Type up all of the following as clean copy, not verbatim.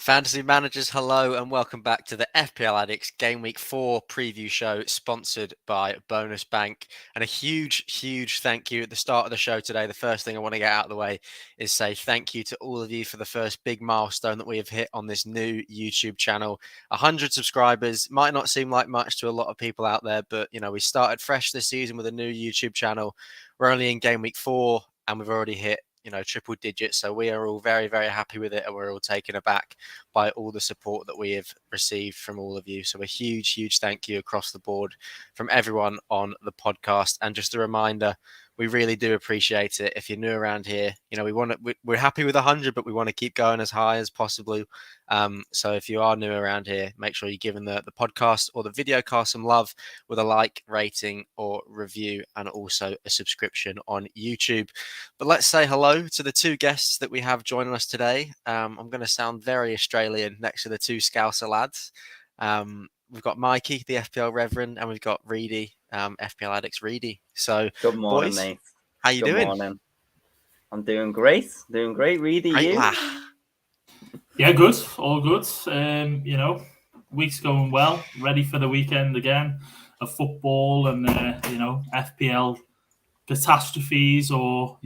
Fantasy managers, hello and welcome back to the FPL Addicts Game Week 4 preview show sponsored by Bonus Bank. And a huge thank you at the start of the show today. The first thing I want to get out of the way is say thank you to all of you for the first big milestone that we have hit on this new YouTube channel. 100 subscribers might not seem like much to a lot of people out there, but we started fresh this season with a new YouTube channel. We're only in Game Week 4 and we've already hit triple digits. So we are all very happy with it, and we're all taken aback by all the support that we have received from all of you. So a huge thank you across the board from everyone on the podcast. And just a reminder, we really do appreciate it. If you're new around here, we're happy with 100, but we want to keep going as high as possible. So if you are new around here, make sure you're giving the podcast or the video cast some love with a like, rating or review, and also a subscription on YouTube. But let's say hello to the two guests that we have joining us today. I'm going to sound very Australian next to the two Scouser lads. We've got Mikey, the FPL Reverend, and we've got Reedy, FPL Addicts Reedy. So, good morning, boys, mate. How you doing? Good morning. I'm doing great. Reedy, great, you? Yeah, good. All good. Week's going well. Ready for the weekend again of football and, FPL catastrophes or,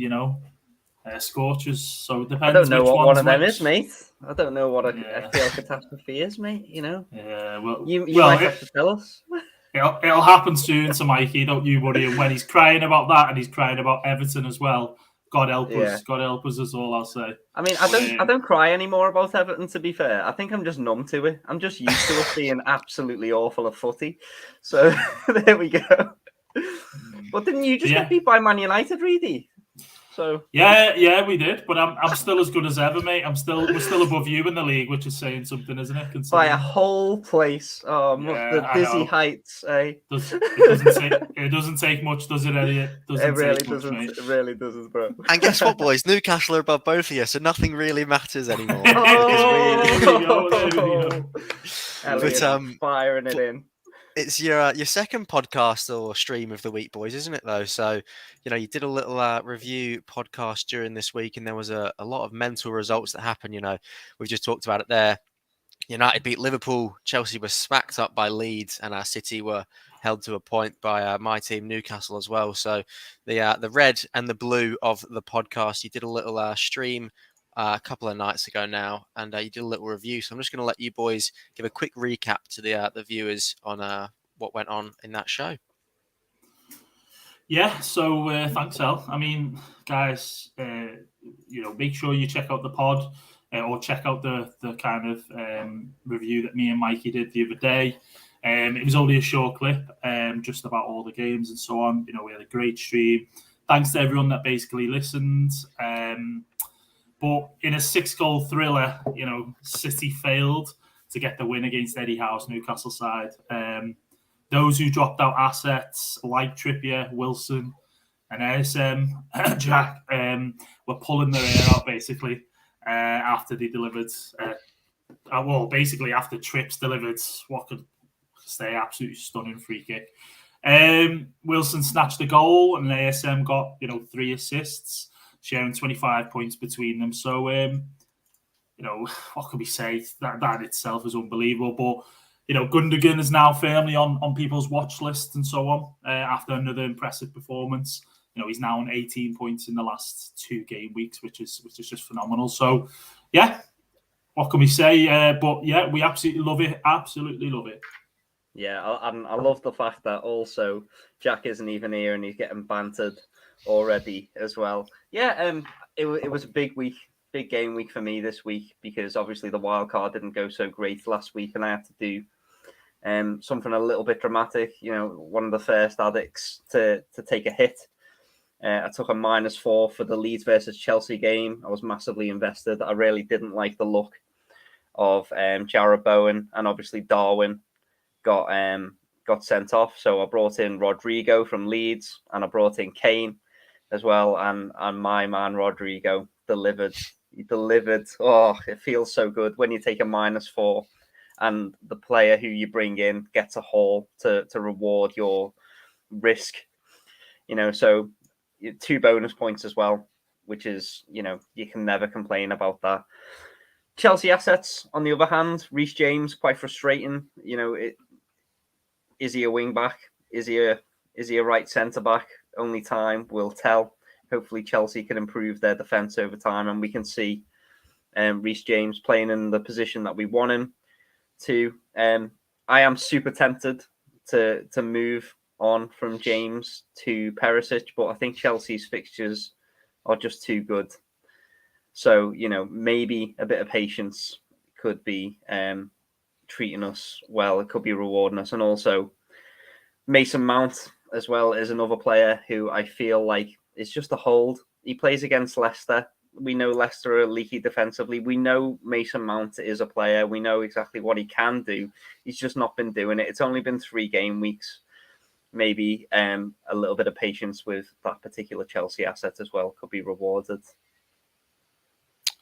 scorches. So it depends. I don't know which what one of them which. is, mate. I don't know what a FPL catastrophe is, mate. Yeah, well, you might have to tell us. It'll happen soon to Mikey, don't you worry. And when he's crying about that and he's crying about Everton as well, God help us. God help us is all I'll say. I mean, I don't cry anymore about Everton, to be fair. I think I'm just numb to it. I'm just used to us being absolutely awful at footy. So there we go. But didn't you just get beat by Man United, Reedy? So yeah, we did. But I'm still as good as ever, mate. We're still above you in the league, which is saying something, isn't it? By a whole place. The dizzy heights, eh? It doesn't take much, does it, Elliot? It really doesn't, bro. And guess what, boys? Newcastle are above both of you, so nothing really matters anymore. Elliot, firing it in. It's your second podcast or stream of the week, boys, isn't it, though? So, you did a little review podcast during this week, and there was a lot of mental results that happened. We've just talked about it there. United beat Liverpool, Chelsea was smacked up by Leeds, and our City were held to a point by my team, Newcastle, as well. So the red and the blue of the podcast, you did a little stream a couple of nights ago now, and you did a little review. So I'm just going to let you boys give a quick recap to the viewers on what went on in that show. Yeah, so thanks, Al. I mean, guys, make sure you check out the pod or check out the kind of review that me and Mikey did the other day. It was only a short clip, just about all the games and so on. We had a great stream. Thanks to everyone that basically listened. But in a 6-goal thriller, City failed to get the win against Eddie Howe's Newcastle side. Those who dropped out assets like Trippier, Wilson, and ASM, Jack, were pulling their hair out basically after they delivered. Basically after Trips delivered what could stay absolutely stunning free kick. Wilson snatched the goal, and ASM got 3 assists, sharing 25 points between them. So, what can we say? That itself is unbelievable. But Gundogan is now firmly on people's watch lists and so on after another impressive performance. He's now on 18 points in the last 2 game weeks, which is just phenomenal. So, yeah, what can we say? But yeah, we absolutely love it. Absolutely love it. Yeah, I love the fact that also Jack isn't even here and he's getting bantered already as well. Yeah, it was a big game week for me this week because obviously the wild card didn't go so great last week, and I had to do something a little bit dramatic. One of the first addicts to take a hit. I took a -4 for the Leeds versus Chelsea game. I was massively invested. I really didn't like the look of Jarrod Bowen, and obviously Darwin got got sent off. So I brought in Rodrigo from Leeds, and I brought in Kane as well. And my man Rodrigo delivered. He delivered. Oh, it feels so good when you take a -4 and the player who you bring in gets a haul to reward your risk. So 2 bonus points as well, which is, you can never complain about that. Chelsea assets, on the other hand, Reece James, quite frustrating. Is he a wing back? Is he a right centre back? Only time will tell. Hopefully Chelsea can improve their defence over time, and we can see Reece James playing in the position that we want him to. I am super tempted to move on from James to Perisic, but I think Chelsea's fixtures are just too good. So, maybe a bit of patience could be treating us well. It could be rewarding us. And also Mason Mount as well is another player who I feel like is just a hold. He plays against Leicester. We know Leicester are leaky defensively. We know Mason Mount is a player. We know exactly what he can do. He's just not been doing it. It's only been 3 game weeks. Maybe a little bit of patience with that particular Chelsea asset as well could be rewarded.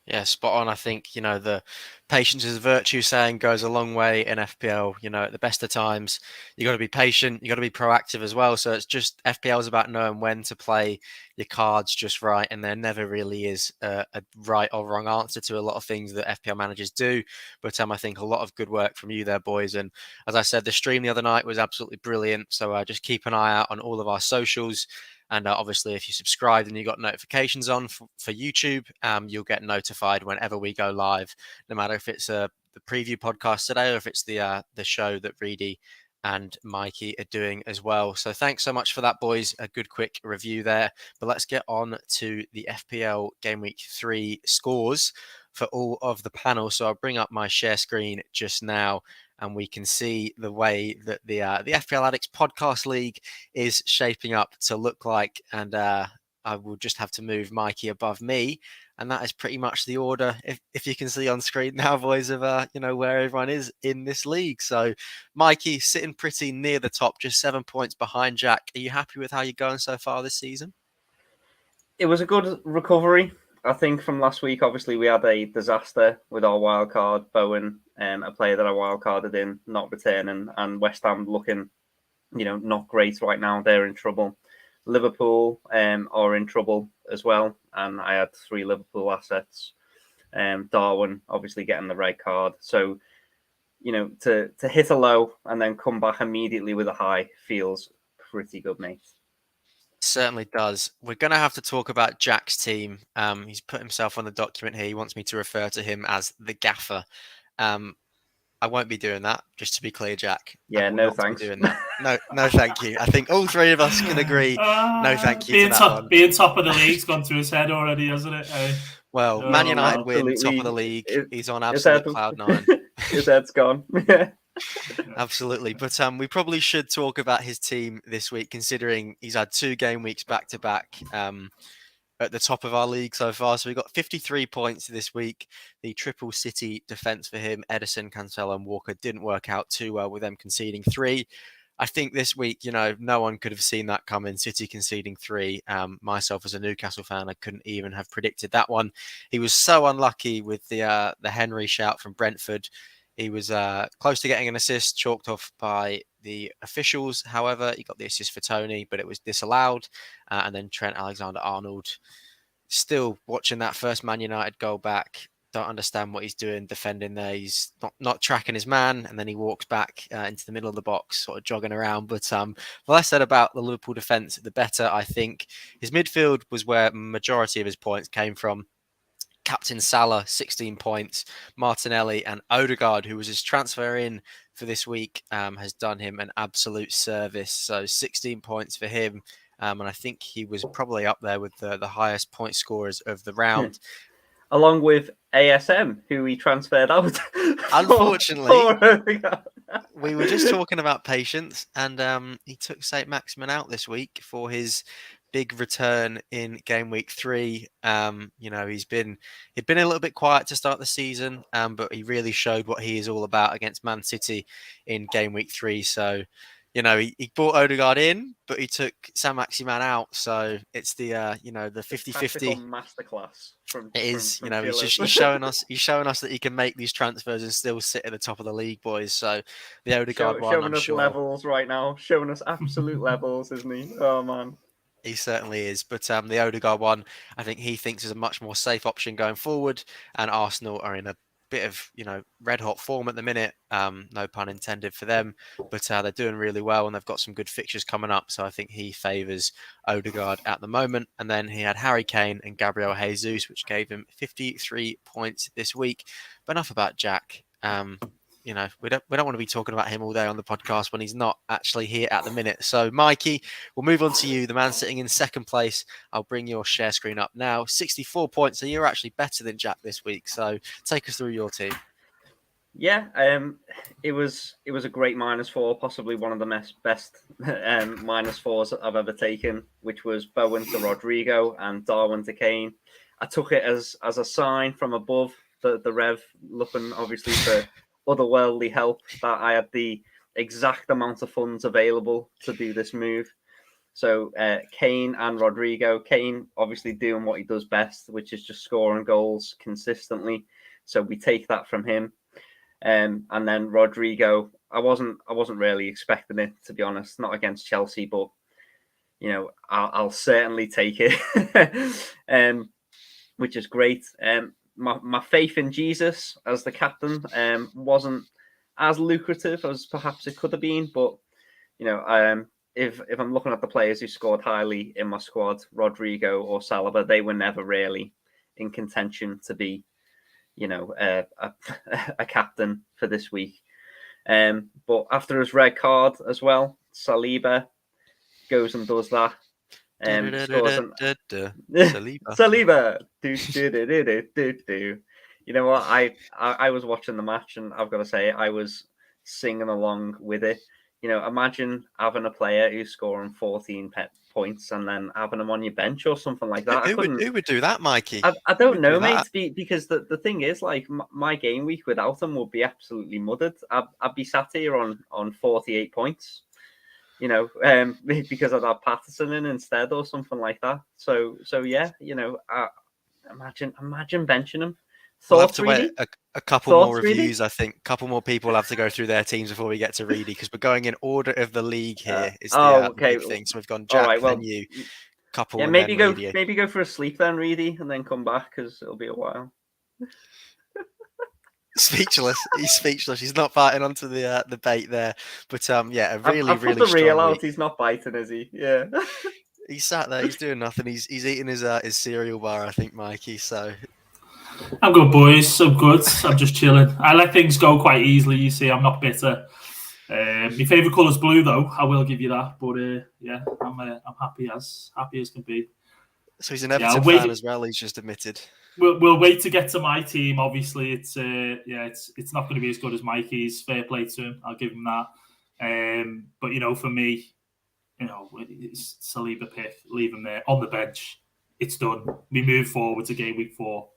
Yeah, spot on. I think, the patience is a virtue saying goes a long way in FPL. At the best of times, you got to be patient, you got to be proactive as well. So it's just FPL is about knowing when to play your cards just right. And there never really is a right or wrong answer to a lot of things that FPL managers do. But I think a lot of good work from you there, boys. And as I said, the stream the other night was absolutely brilliant. So just keep an eye out on all of our socials. And obviously, if you subscribe and you got notifications on for YouTube, you'll get notified whenever we go live, no matter if it's the preview podcast today or if it's the show that Reedy and Mikey are doing as well. So thanks so much for that, boys. A good quick review there. But let's get on to the FPL Game Week 3 scores for all of the panel. So I'll bring up my share screen just now, and we can see the way that the FPL Addicts Podcast League is shaping up to look like. And I will just have to move Mikey above me. And that is pretty much the order, if you can see on screen now, boys, of where everyone is in this league. So Mikey sitting pretty near the top, just 7 points behind Jack. Are you happy with how you're going so far this season? It was a good recovery. I think from last week, obviously, we had a disaster with our wildcard, Bowen, a player that I wildcarded in, not returning, and West Ham looking, not great right now. They're in trouble. Liverpool are in trouble as well, and I had 3 Liverpool assets. Darwin obviously getting the red card. So, to hit a low and then come back immediately with a high feels pretty good, mate. Certainly does. We're going to have to talk about Jack's team. He's put himself on the document here. He wants me to refer to him as the gaffer. I won't be doing that, just to be clear, Jack. Yeah, no thanks. Doing that. No, thank you. I think all 3 of us can agree. No, thank you to that one. Being top of the league's gone through his head already, hasn't it? Well, Man United win, top of the league. He's on absolute cloud 9. His head's gone. Absolutely. But we probably should talk about his team this week, considering he's had 2 game weeks back to back at the top of our league so far. So we got 53 points this week. The triple City defense for him, Ederson, Cancelo and Walker, didn't work out too well with them conceding 3. I think this week, no one could have seen that coming. City conceding 3. Myself as a Newcastle fan, I couldn't even have predicted that one. He was so unlucky with the Henry shout from Brentford. He was close to getting an assist, chalked off by the officials. However, he got the assist for Tony, but it was disallowed. And then Trent Alexander-Arnold, still watching that first Man United goal back. Don't understand what he's doing defending there. He's not tracking his man, and then he walks back into the middle of the box, sort of jogging around. But the less said about the Liverpool defence, the better, I think. His midfield was where majority of his points came from. Captain Salah, 16 points. Martinelli and Odegaard, who was his transfer in for this week, has done him an absolute service. So 16 points for him. And I think he was probably up there with the highest point scorers of the round. Along with ASM, who he transferred out. Unfortunately, we were just talking about patience, and he took St. Maximin out this week for his big return in game week 3. He'd been a little bit quiet to start the season, but he really showed what he is all about against Man City in game week 3. So, he brought Odegaard in, but he took Saint-Maximin out. So it's the the 50-50 masterclass from it is. from He's showing us that he can make these transfers and still sit at the top of the league, boys. So the Odegaard one, showing I'm us sure levels right now, showing us absolute levels, isn't he? Oh man. he certainly is. But the Odegaard one, I think he thinks is a much more safe option going forward. And Arsenal are in a bit of red hot form at the minute. No pun intended for them, but they're doing really well and they've got some good fixtures coming up. So I think he favours Odegaard at the moment. And then he had Harry Kane and Gabriel Jesus, which gave him 53 points this week. But enough about Jack. We don't want to be talking about him all day on the podcast when he's not actually here at the minute. So, Mikey, we'll move on to you, the man sitting in second place. I'll bring your share screen up now. 64 points. So you're actually better than Jack this week. So take us through your team. Yeah, it was a great -4, possibly one of the best -4s I've ever taken, which was Bowen to Rodrigo and Darwin to Kane. I took it as a sign from above, the Rev looking obviously for otherworldly help, that I had the exact amount of funds available to do this move. So Kane and Rodrigo. Kane obviously doing what he does best, which is just scoring goals consistently. So we take that from him. And then Rodrigo, I wasn't really expecting it, to be honest, not against Chelsea, but I'll certainly take it, which is great. My faith in Jesus as the captain wasn't as lucrative as perhaps it could have been, but if I'm looking at the players who scored highly in my squad, Rodrigo or Saliba, they were never really in contention to be a captain for this week. But after his red card as well, Saliba goes and does that. Saliba. You know what? I was watching the match and I've got to say I was singing along with it. Imagine having a player who's scoring 14 points and then having him on your bench or something like that. Who would do that, Mikey? I don't know, mate. Because the thing is, like, my game week without him would be absolutely muddled. I'd be sat here on 48 points. Because I'd have Patterson in instead or something like that. So yeah, imagine benching him. We'll have to wait a couple more reviews, I think. A couple more people have to go through their teams before we get to Reedy, because we're going in order of the league here. Is the big thing. So we've gone Jack, then you, couple, yeah, and maybe then go Reedy. maybe go for a sleep then, Reedy, and then come back because it'll be a while. Speechless. He's speechless. He's not biting onto the bait there. But yeah, a really, I've really put the strong reel out. week. He's not biting, is he? Yeah. He's sat there. He's doing nothing. He's eating his cereal bar, I think, Mikey. So I'm good, boys. I'm good. I'm just chilling. I let things go quite easily. You see, I'm not bitter. My favourite colour's blue, though. I will give you that. But yeah, I'm happy as can be. So he's an Everton fan as well. He's just admitted. We'll wait to get to my team. Obviously, it's not going to be as good as Mikey's. Fair play to him. I'll give him that. But for me, it's Saliba pick. Leave him there on the bench. It's done. We move forward to game week 4.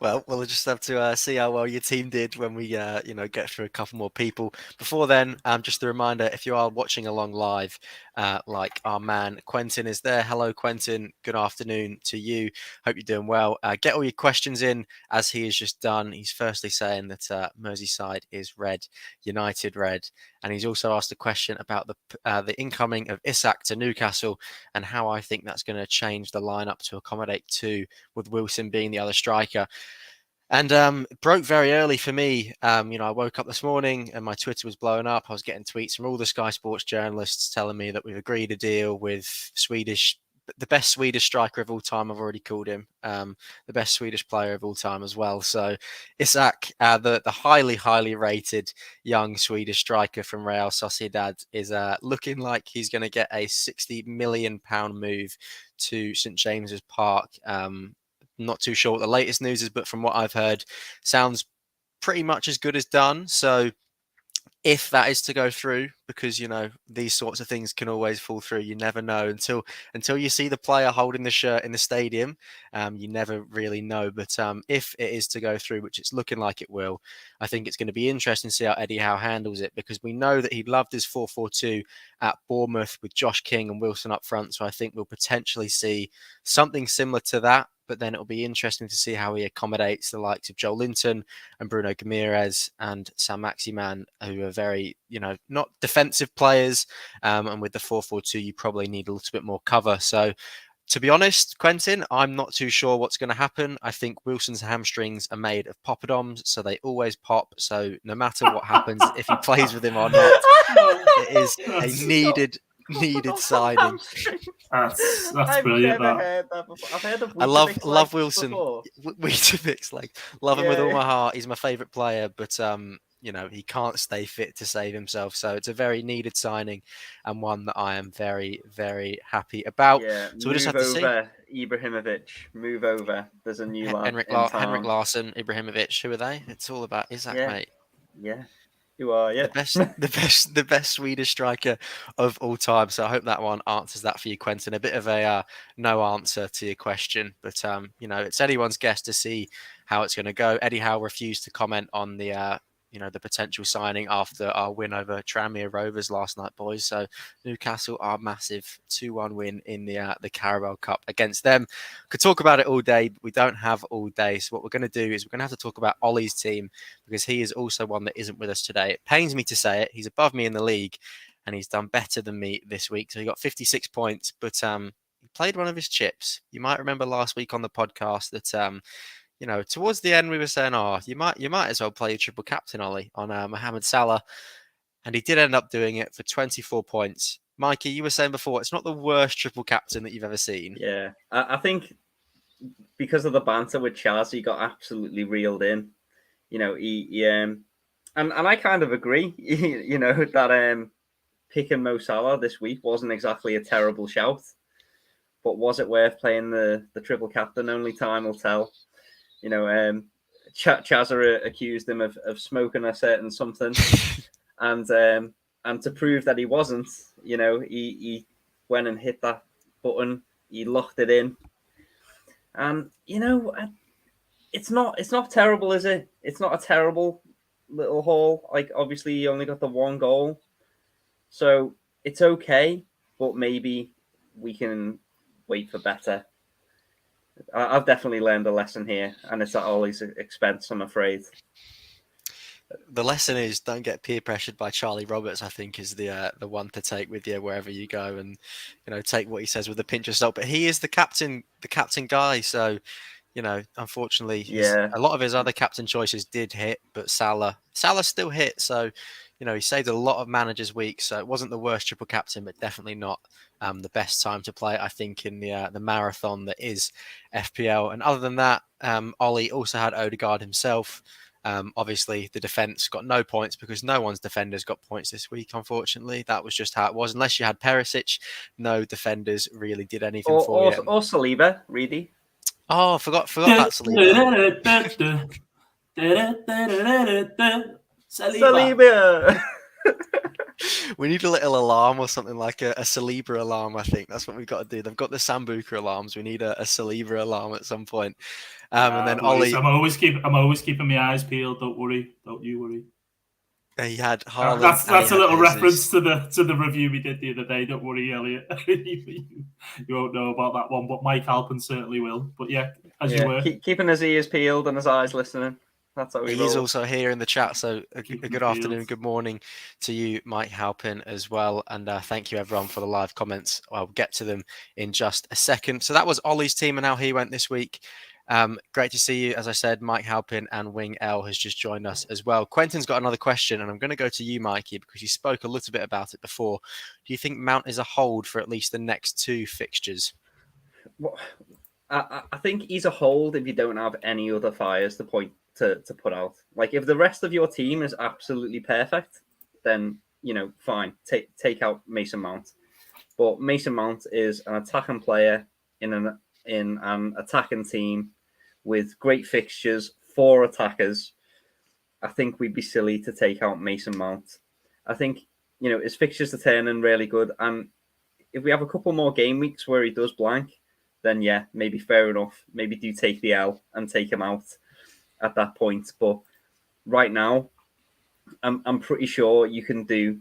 Well, we'll just have to see how well your team did when we, get through a couple more people. Before then, just a reminder, if you are watching along live, like our man Quentin is there. Hello, Quentin. Good afternoon to you. Hope you're doing well. Get all your questions in, as he has just done. He's firstly saying that Merseyside is red, United red. And he's also asked a question about the incoming of Isak to Newcastle and how I think that's going to change the lineup to accommodate 2, with Wilson being the other striker. And it broke very early for me. I woke up this morning and my Twitter was blowing up. I was getting tweets from all the Sky Sports journalists telling me that we've agreed a deal with the best Swedish striker of all time. I've already called him the best Swedish player of all time as well. So Isak, the highly, highly rated young Swedish striker from Real Sociedad, is looking like he's going to get a £60 million move to St James's Park. Not too sure what the latest news is, but from what I've heard, sounds pretty much as good as done. So if that is to go through, because these sorts of things can always fall through. You never know until you see the player holding the shirt in the stadium. You never really know. But if it is to go through, which it's looking like it will, I think it's going to be interesting to see how Eddie Howe handles it, because we know that he loved his 4-4-2 at Bournemouth with Josh King and Wilson up front. So I think we'll potentially see something similar to that. But then it'll be interesting to see how he accommodates the likes of Joe Linton and Bruno Ramirez and Sam Maximan, who are very, not defensive players. And with the 4-4-2, you probably need a little bit more cover. So to be honest, Quentin, I'm not too sure what's going to happen. I think Wilson's hamstrings are made of poppadoms, so they always pop. So no matter what happens, if he plays with him or not, it is a needed signing. That's I've brilliant. Never heard that before. I've heard of I love Wilson. Weetabix, love him with all Yeah. my heart. He's my favourite player, but he can't stay fit to save himself. So it's a very needed signing, and one that I am very, very happy about. Yeah, so we'll just have to see. Ibrahimovic, move over. There's a new lad Henrik in town. Larsson, Ibrahimovic. Who are they? It's all about Isaac, mate. Yeah. You are, yeah. The best Swedish striker of all time. So I hope that one answers that for you, Quentin. A bit of a no answer to your question, but it's anyone's guess to see how it's going to go. Eddie Howe refused to comment on the the potential signing after our win over Tranmere Rovers last night, boys. So Newcastle are massive 2-1 win in the Carabao Cup against them. Could talk about it all day, but we don't have all day. So what we're going to do is we're going to have to talk about Ollie's team, because he is also one that isn't with us today. It pains me to say it. He's above me in the league, and he's done better than me this week. So he got 56 points, but he played one of his chips. You might remember last week on the podcast that towards the end we were saying, you might as well play your triple captain, Ollie, on Mohamed Salah. And he did end up doing it for 24 points. Mikey, you were saying before, it's not the worst triple captain that you've ever seen. Yeah, I think because of the banter with Chaz, he got absolutely reeled in. And I kind of agree, that picking Mo Salah this week wasn't exactly a terrible shout. But was it worth playing the triple captain? Only time will tell. Chaz accused him of smoking a certain something, and to prove that he wasn't, he went and hit that button. He locked it in, and it's not terrible, is it? It's not a terrible little haul. Like, obviously, he only got the one goal, so it's okay. But maybe we can wait for better. I've definitely learned a lesson here, and it's at Ollie's expense, I'm afraid. The lesson is don't get peer pressured by Charlie Roberts, I think, is the one to take with you wherever you go, and take what he says with a pinch of salt. But he is the captain guy, so unfortunately, a lot of his other captain choices did hit, but Salah still hit. So he saved a lot of managers' weeks. So it wasn't the worst triple captain, but definitely not the best time to play, I think, in the marathon that is FPL. And other than that, Ollie also had Odegaard himself. Obviously, the defence got no points because no one's defenders got points this week, unfortunately. That was just how it was. Unless you had Perisic, no defenders really did anything for you. Or Saliba, really. Oh, forgot about Saliba. Saliba! We need a little alarm or something, like a Saliba alarm. I think that's what we've got to do. They've got the Sambuca alarms. We need a Saliba alarm at some point. And then Ollie, I'm always keeping my eyes peeled. Don't you worry. He had Haaland. That's a little reference to the review we did the other day. Don't worry, Elliot. You won't know about that one, but Mike Halpin certainly will. But you were keeping his ears peeled and his eyes listening. That's how he's also here in the chat. So a good afternoon, good morning to you, Mike Halpin, as well. And thank you, everyone, for the live comments. I'll get to them in just a second. So that was Ollie's team and how he went this week. Great to see you. As I said, Mike Halpin and Wing L has just joined us as well. Quentin's got another question, and I'm going to go to you, Mikey, because you spoke a little bit about it before. Do you think Mount is a hold for at least the next two fixtures? Well, I think he's a hold if you don't have any other fires to put out. Like, if the rest of your team is absolutely perfect, then fine, take out Mason Mount. But Mason Mount is an attacking player in an attacking team with great fixtures for attackers. I think we'd be silly to take out Mason Mount. I think, his fixtures are turning really good. And if we have a couple more game weeks where he does blank, then yeah, maybe fair enough. Maybe do take the L and take him out at that point. But right now, I'm pretty sure you can do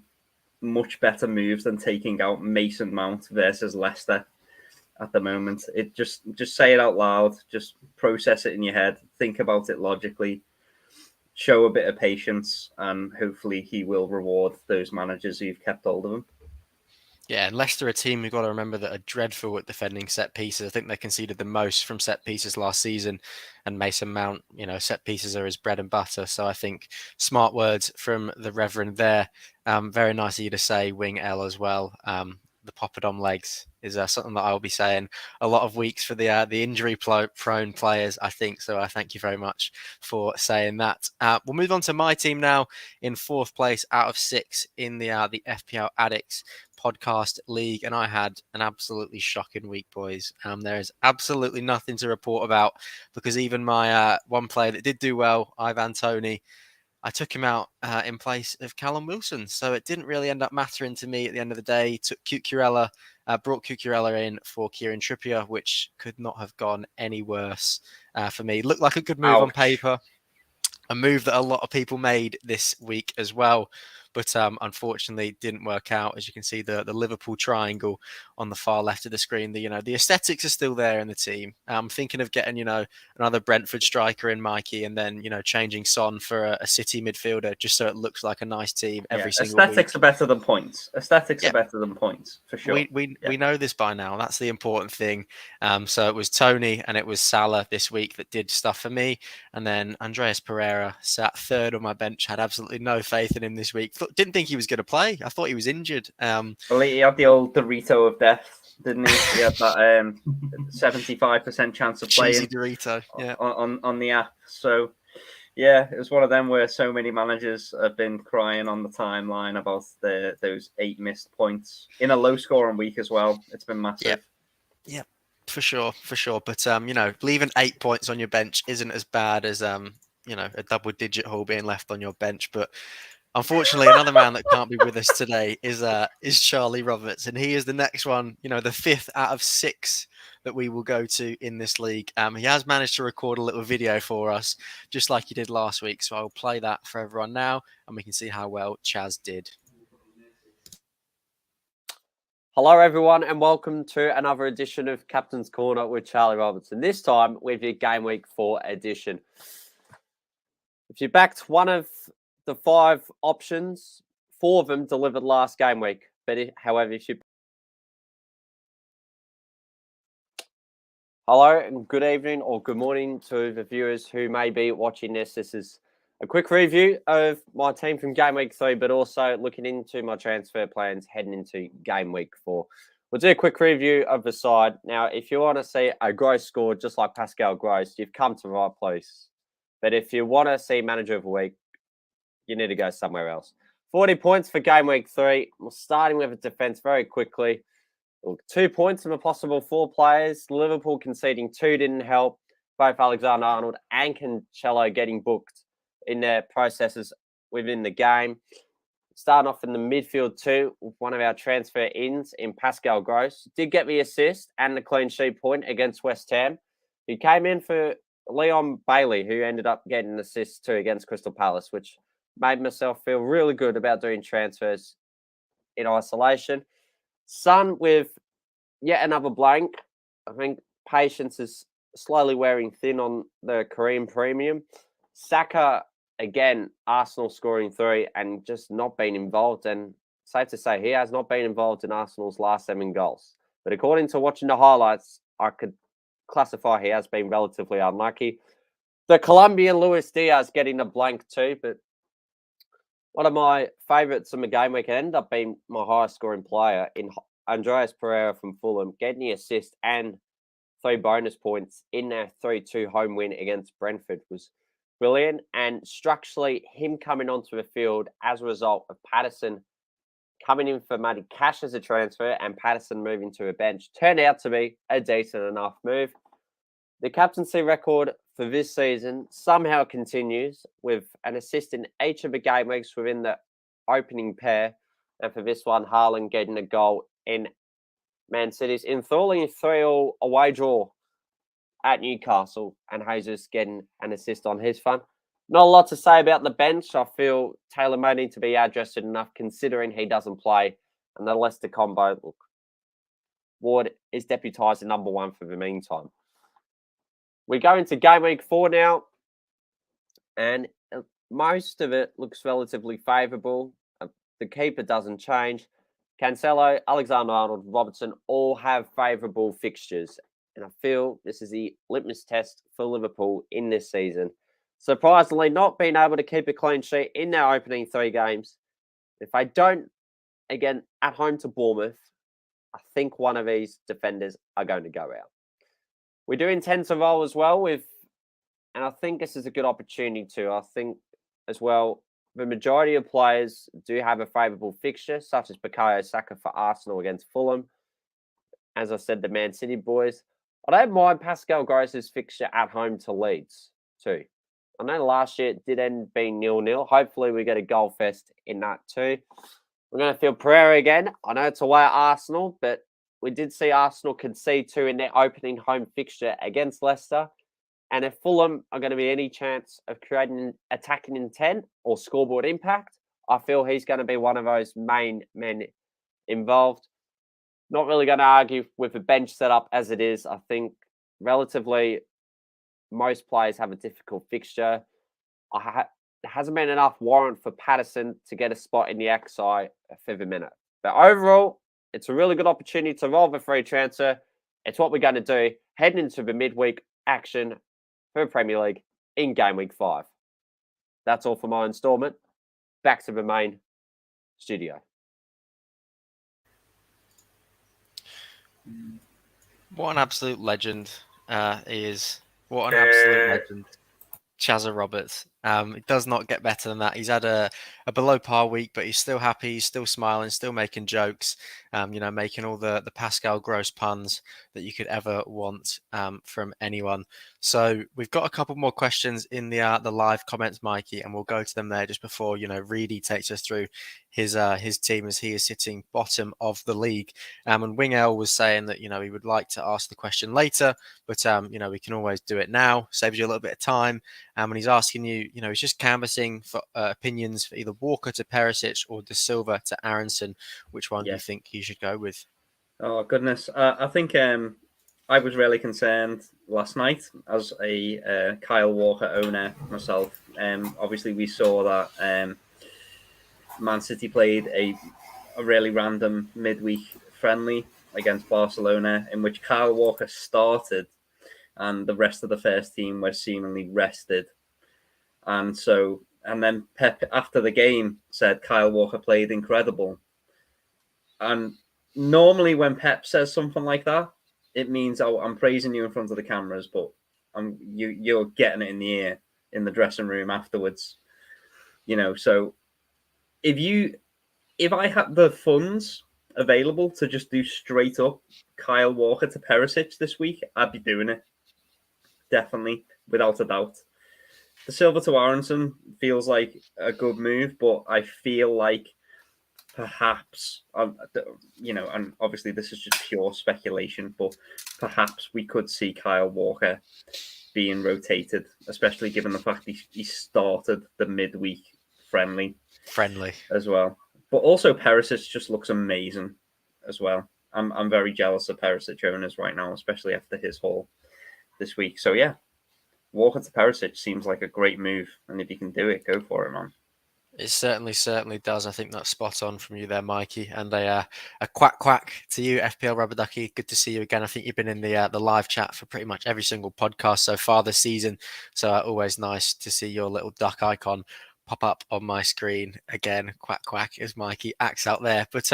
much better moves than taking out Mason Mount versus Leicester at the moment. It just say it out loud, just process it in your head, think about it logically, show a bit of patience, and hopefully he will reward those managers who've kept hold of him. Yeah, and Leicester, a team we've got to remember that are dreadful at defending set pieces. I think they conceded the most from set pieces last season, and Mason Mount, set pieces are his bread and butter. So I think smart words from the Reverend there. Very nice of you to say wing L as well. The Poppadom legs is something that I'll be saying a lot of weeks for the injury-prone players, I think. So I thank you very much for saying that. We'll move on to my team now in 4th place out of 6 in the FPL Addicts podcast league, and I had an absolutely shocking week, boys. There is absolutely nothing to report about because even my one player that did do well, Ivan Toney, I took him out in place of Callum Wilson. So it didn't really end up mattering to me at the end of the day. Took Cucurella, brought Cucurella in for Kieran Trippier, which could not have gone any worse for me. Looked like a good move on paper. A move that a lot of people made this week as well, but unfortunately didn't work out. As you can see, the Liverpool triangle on the far left of the screen. The aesthetics are still there in the team. I'm thinking of getting another Brentford striker in Mikey, and then changing Son for a City midfielder, just so it looks like a nice team every single week. Aesthetics are better than points. Aesthetics are better than points for sure. We know this by now. That's the important thing. So it was Toney and it was Salah this week that did stuff for me, and then Andreas Pereira sat 3rd on my bench. Had absolutely no faith in him this week. Didn't think he was going to play. I thought he was injured. Well, he had the old Dorito of death, didn't he? He had that 75% chance of playing. Cheesy Dorito, yeah. On the app. So yeah, it was one of them where so many managers have been crying on the timeline about those 8 missed points in a low scoring week as well. It's been massive. Yeah, for sure. But leaving 8 points on your bench isn't as bad as a double-digit haul being left on your bench. But unfortunately, another man that can't be with us today is Charlie Roberts, and he is the next one. The 5th out of 6 that we will go to in this league. He has managed to record a little video for us, just like he did last week. So I'll play that for everyone now, and we can see how well Chaz did. Hello, everyone, and welcome to another edition of Captain's Corner with Charlie Robertson. This time with your Game Week 4 edition. If you backed one of the 5 options, 4 of them delivered last game week. However, if you... Hello, and good evening or good morning to the viewers who may be watching this. This is a quick review of my team from Game Week 3, but also looking into my transfer plans heading into Game Week 4. We'll do a quick review of the side. Now, if you want to see a Gross score just like Pascal Gross, you've come to the right place. But if you want to see Manager of the Week, you need to go somewhere else. 40 points for Game Week 3. We're starting with a defence very quickly. 2 points from a possible 4 players. Liverpool conceding 2 didn't help. Both Alexander-Arnold and Cancelo getting booked in their processes within the game. Starting off in the midfield too, with one of our transfer ins in Pascal Gross. Did get the assist and the clean sheet point against West Ham. He came in for Leon Bailey, who ended up getting an assist too against Crystal Palace, which made myself feel really good about doing transfers in isolation. Son with yet another blank. I think patience is slowly wearing thin on the Korean premium. Saka, again, Arsenal scoring 3 and just not being involved. And safe to say, he has not been involved in Arsenal's last 7 goals. But according to watching the highlights, I could classify he has been relatively unlucky. The Colombian Luis Diaz getting a blank too, but one of my favourites in the game week ended up being my highest scoring player in Andreas Pereira from Fulham, getting the assist and 3 bonus points in their 3-2 home win against Brentford was brilliant. And structurally, him coming onto the field as a result of Patterson coming in for Matty Cash as a transfer and Patterson moving to a bench turned out to be a decent enough move. The captaincy record for this season somehow continues with an assist in each of the game weeks within the opening pair. And for this one, Haaland getting a goal in Man City's enthralling 3-3 away draw at Newcastle, and Jesus getting an assist on his fun. Not a lot to say about the bench. I feel Taylor may need to be adjusted enough considering he doesn't play. And the Leicester combo, look, Ward is deputised at number 1 for the meantime. We go into game week 4 now, and most of it looks relatively favourable. The keeper doesn't change. Cancelo, Alexander-Arnold, Robertson all have favourable fixtures. And I feel this is the litmus test for Liverpool in this season. Surprisingly, not being able to keep a clean sheet in their opening 3 games. If they don't, again, at home to Bournemouth, I think one of these defenders are going to go out. We do intend to roll as well and I think this is a good opportunity too. I think as well, the majority of players do have a favourable fixture, such as Bukayo Saka for Arsenal against Fulham. As I said, the Man City boys. I don't mind Pascal Gross's fixture at home to Leeds too. I know last year it did end being 0-0. Hopefully we get a goal fest in that too. We're going to field Pereira again. I know it's away at Arsenal, but we did see Arsenal concede 2 in their opening home fixture against Leicester. And if Fulham are going to be any chance of creating attacking intent or scoreboard impact, I feel he's going to be one of those main men involved. Not really going to argue with the bench setup as it is. I think relatively most players have a difficult fixture. There hasn't been enough warrant for Patterson to get a spot in the XI for the minute. But overall, it's a really good opportunity to roll the free transfer. It's what we're going to do heading into the midweek action for the Premier League in Game Week 5. That's all for my instalment. Back to the main studio. What an absolute legend he is. What an absolute legend. Chaz Roberts. It does not get better than that. He's had a below par week, but he's still happy. He's still smiling, still making jokes, making all the Pascal Gross puns that you could ever want from anyone. So we've got a couple more questions in the live comments, Mikey, and we'll go to them there just before, Reedy takes us through his team as he is sitting bottom of the league. And Wing L was saying that, he would like to ask the question later, but, we can always do it now. Saves you a little bit of time. And he's asking you, he's just canvassing for opinions for either Walker to Perisic or De Silva to Aronson. Which one do you think he should go with? Oh, goodness. I think I was really concerned last night as a Kyle Walker owner myself. Obviously, we saw that Man City played a really random midweek friendly against Barcelona in which Kyle Walker started and the rest of the first team were seemingly rested. And then Pep, after the game, said Kyle Walker played incredible. And normally when Pep says something like that, it means, oh, I'm praising you in front of the cameras, but you're getting it in the ear in the dressing room afterwards. So if I had the funds available to just do straight up Kyle Walker to Perisic this week, I'd be doing it. Definitely, without a doubt. De Silva to Aronson feels like a good move, but I feel like perhaps, and obviously this is just pure speculation, but perhaps we could see Kyle Walker being rotated, especially given the fact he started the midweek friendly as well. But also Perisic just looks amazing as well. I'm very jealous of Perisic owners right now, especially after his haul this week. So yeah, Walker to Perisic seems like a great move, and if you can do it, go for it, man. It certainly does. I think that's spot on from you there, Mikey. And a quack to you, FPL Rubber Ducky. Good to see you again. I think you've been in the live chat for pretty much every single podcast so far this season. So always nice to see your little duck icon pop up on my screen again. Quack as Mikey acts out there. But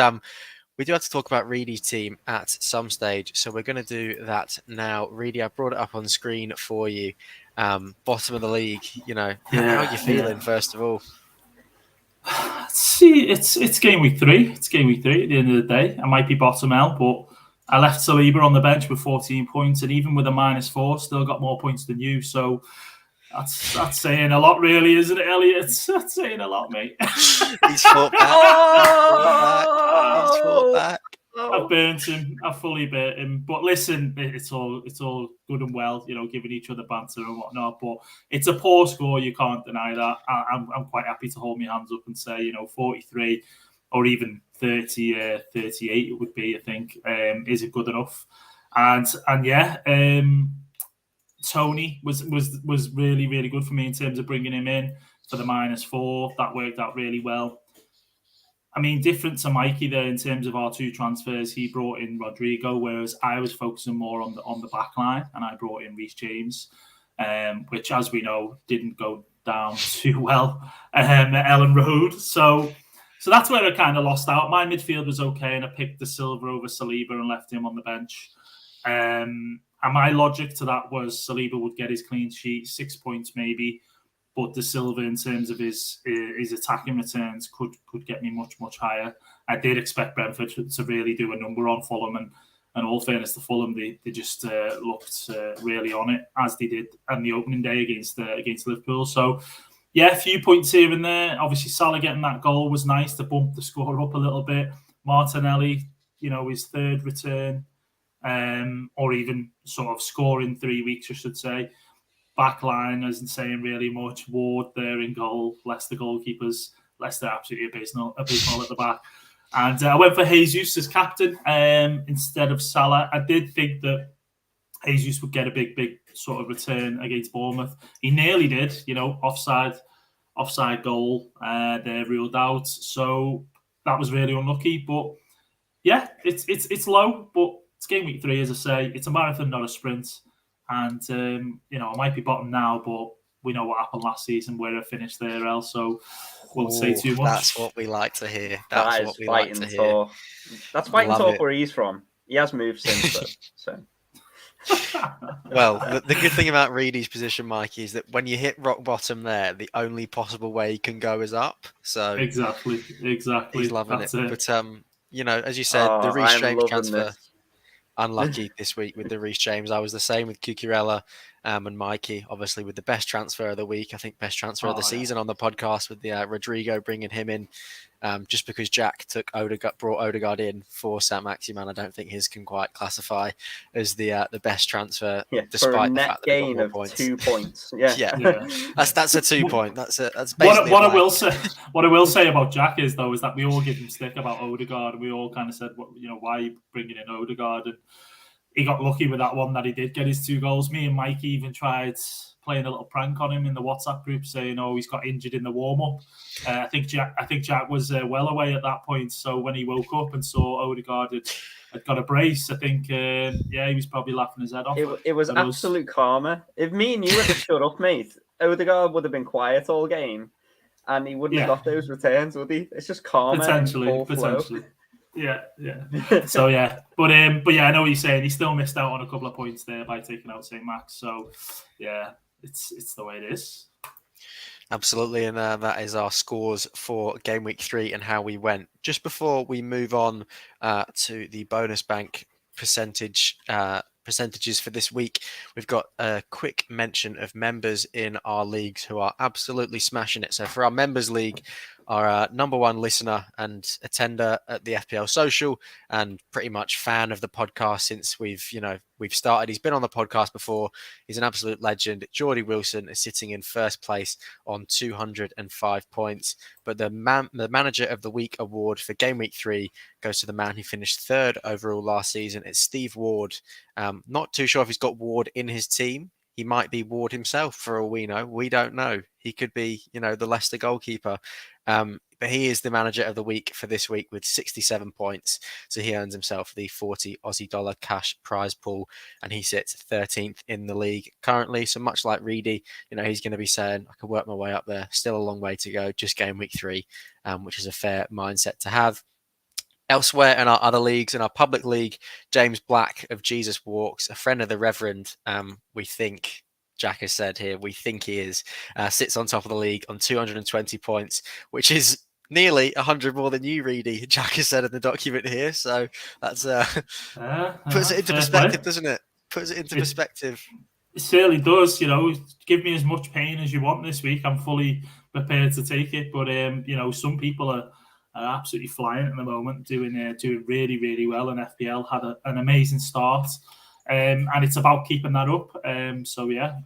we do have to talk about Reedy's team at some stage, so we're going to do that now. Reedy, I brought it up on screen for you. Bottom of the league, how are you feeling, first of all? See, it's game week 3. It's game week 3 at the end of the day. I might be bottom L, but I left Saliba on the bench with 14 points, and even with a -4, still got more points than you. So That's saying a lot, really, isn't it, Elliot? That's saying a lot, mate. He's fought back. He's fought back. I've burnt him. I've fully burnt him. But listen, it's all good and well, giving each other banter and whatnot. But it's a poor score. You can't deny that. I'm quite happy to hold my hands up and say, 43 or even 30, 38 it would be, I think, is it good enough? And yeah, Tony was really, really good for me in terms of bringing him in for the -4. That worked out really well. I mean, different to Mikey there in terms of our 2 transfers. He brought in Rodrigo, whereas I was focusing more on the back line, and I brought in Reece James, which, as we know, didn't go down too well at Ellen Road. So that's where I kind of lost out. My midfield was okay, and I picked De Silva over Saliba and left him on the bench. And my logic to that was Saliba would get his clean sheet, 6 points maybe, but De Silva, in terms of his attacking returns, could get me much, much higher. I did expect Brentford to really do a number on Fulham, and all fairness to Fulham, they just looked really on it, as they did on the opening day against Liverpool. So, yeah, a few points here and there. Obviously, Salah getting that goal was nice to bump the score up a little bit. Martinelli, his 3rd return, or even sort of score in 3 weeks, I should say. Backline isn't saying really much. Ward there in goal. Leicester goalkeepers. Leicester absolutely abysmal at the back. And I went for Jesus as captain instead of Salah. I did think that Jesus would get a big sort of return against Bournemouth. He nearly did, offside goal there ruled out. So that was really unlucky. But yeah, it's low, but it's game week 3, as I say. It's a marathon, not a sprint. And, I might be bottom now, but we know what happened last season where I finished there, El. So won't say too much. That's what we like to hear. That's what we like to hear. Talk. That's fighting talk where he's from. He has moved since, though. So. Well, the good thing about Reedy's position, Mikey, is that when you hit rock bottom there, the only possible way you can go is up. So exactly. He's loving it. But as you said, the Reece James transfer. Unlucky this week with the Reece James. I was the same with Cucurella and Mikey, obviously with the best transfer of the week. I think best transfer of the season on the podcast with the Rodrigo, bringing him in just because Jack brought Odegaard in for Saint-Maximin. I don't think his can quite classify as the best transfer, despite the fact that he got more points. 2 points. Yeah. That's a 2 point. That's what basically I will say. What I will say about Jack is that we all give him stick about Odegaard. We all kind of said, why are you bringing in Odegaard? And he got lucky with that one that he did get his 2 goals. Me and Mikey even tried playing a little prank on him in the WhatsApp group, saying, he's got injured in the warm-up. I think Jack was well away at that point. So when he woke up and saw Odegaard had got a brace, I think, he was probably laughing his head off. It was absolute karma. If me and you had shut up, mate, Odegaard would have been quiet all game, and he wouldn't have got those returns, would he? It's just karma. Potentially. Yeah. So yeah, but yeah, I know what you're saying. He still missed out on a couple of points there by taking out St. Max. So yeah, it's the way it is. Absolutely, and that is our scores for game week 3 and how we went. Just before we move on to the bonus bank percentages for this week, we've got a quick mention of members in our leagues who are absolutely smashing it. So for our members league, our number 1 listener and attender at the FPL Social, and pretty much fan of the podcast since we've started. He's been on the podcast before. He's an absolute legend. Geordie Wilson is sitting in first place on 205 points. But the Manager of the Week award for game week 3 goes to the man who finished 3rd overall last season. It's Steve Ward. Not too sure if he's got Ward in his team. He might be Ward himself for all we know. We don't know. He could be, the Leicester goalkeeper. But he is the Manager of the Week for this week with 67 points. So he earns himself the 40 Aussie dollar cash prize pool, and he sits 13th in the league currently. So much like Reedy, he's going to be saying, I can work my way up there. Still a long way to go, just game week 3, which is a fair mindset to have. Elsewhere in our other leagues, in our public league, James Black of Jesus Walks, a friend of the Reverend, we think, Jack has said here, we think he is, sits on top of the league on 220 points, which is nearly 100 more than you, Reedy. Jack has said in the document here. So that's puts it into perspective, doesn't it? Puts it into perspective. It certainly does. Give me as much pain as you want this week. I'm fully prepared to take it. But some people are absolutely flying at the moment, doing really, really well. And FPL had an amazing start, and it's about keeping that up. So yeah,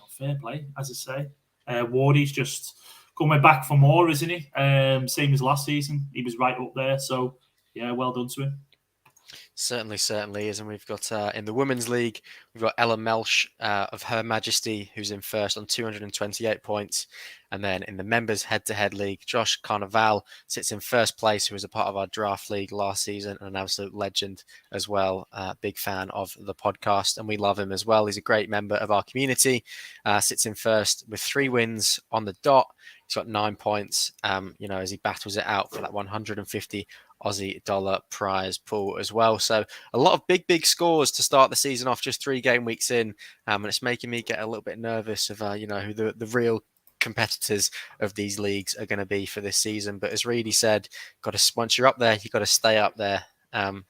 fair play, as I say. Wardy's just coming back for more, isn't he? Same as last season. He was right up there. So yeah, well done to him. Certainly is. And we've got in the Women's League, we've got Ella Melch of Her Majesty, who's in first on 228 points. And then in the Members Head-to-Head League, Josh Carnival sits in first place, who was a part of our draft league last season, and an absolute legend as well. Big fan of the podcast, and we love him as well. He's a great member of our community. Sits in first with 3 wins on the dot. He's got 9 points, as he battles it out for that 150 Aussie dollar prize pool as well. So a lot of big scores to start the season off, just 3 game weeks in, and it's making me get a little bit nervous of who the real competitors of these leagues are going to be for this season. But as Reedy said, once you're up there, you've got to stay up there.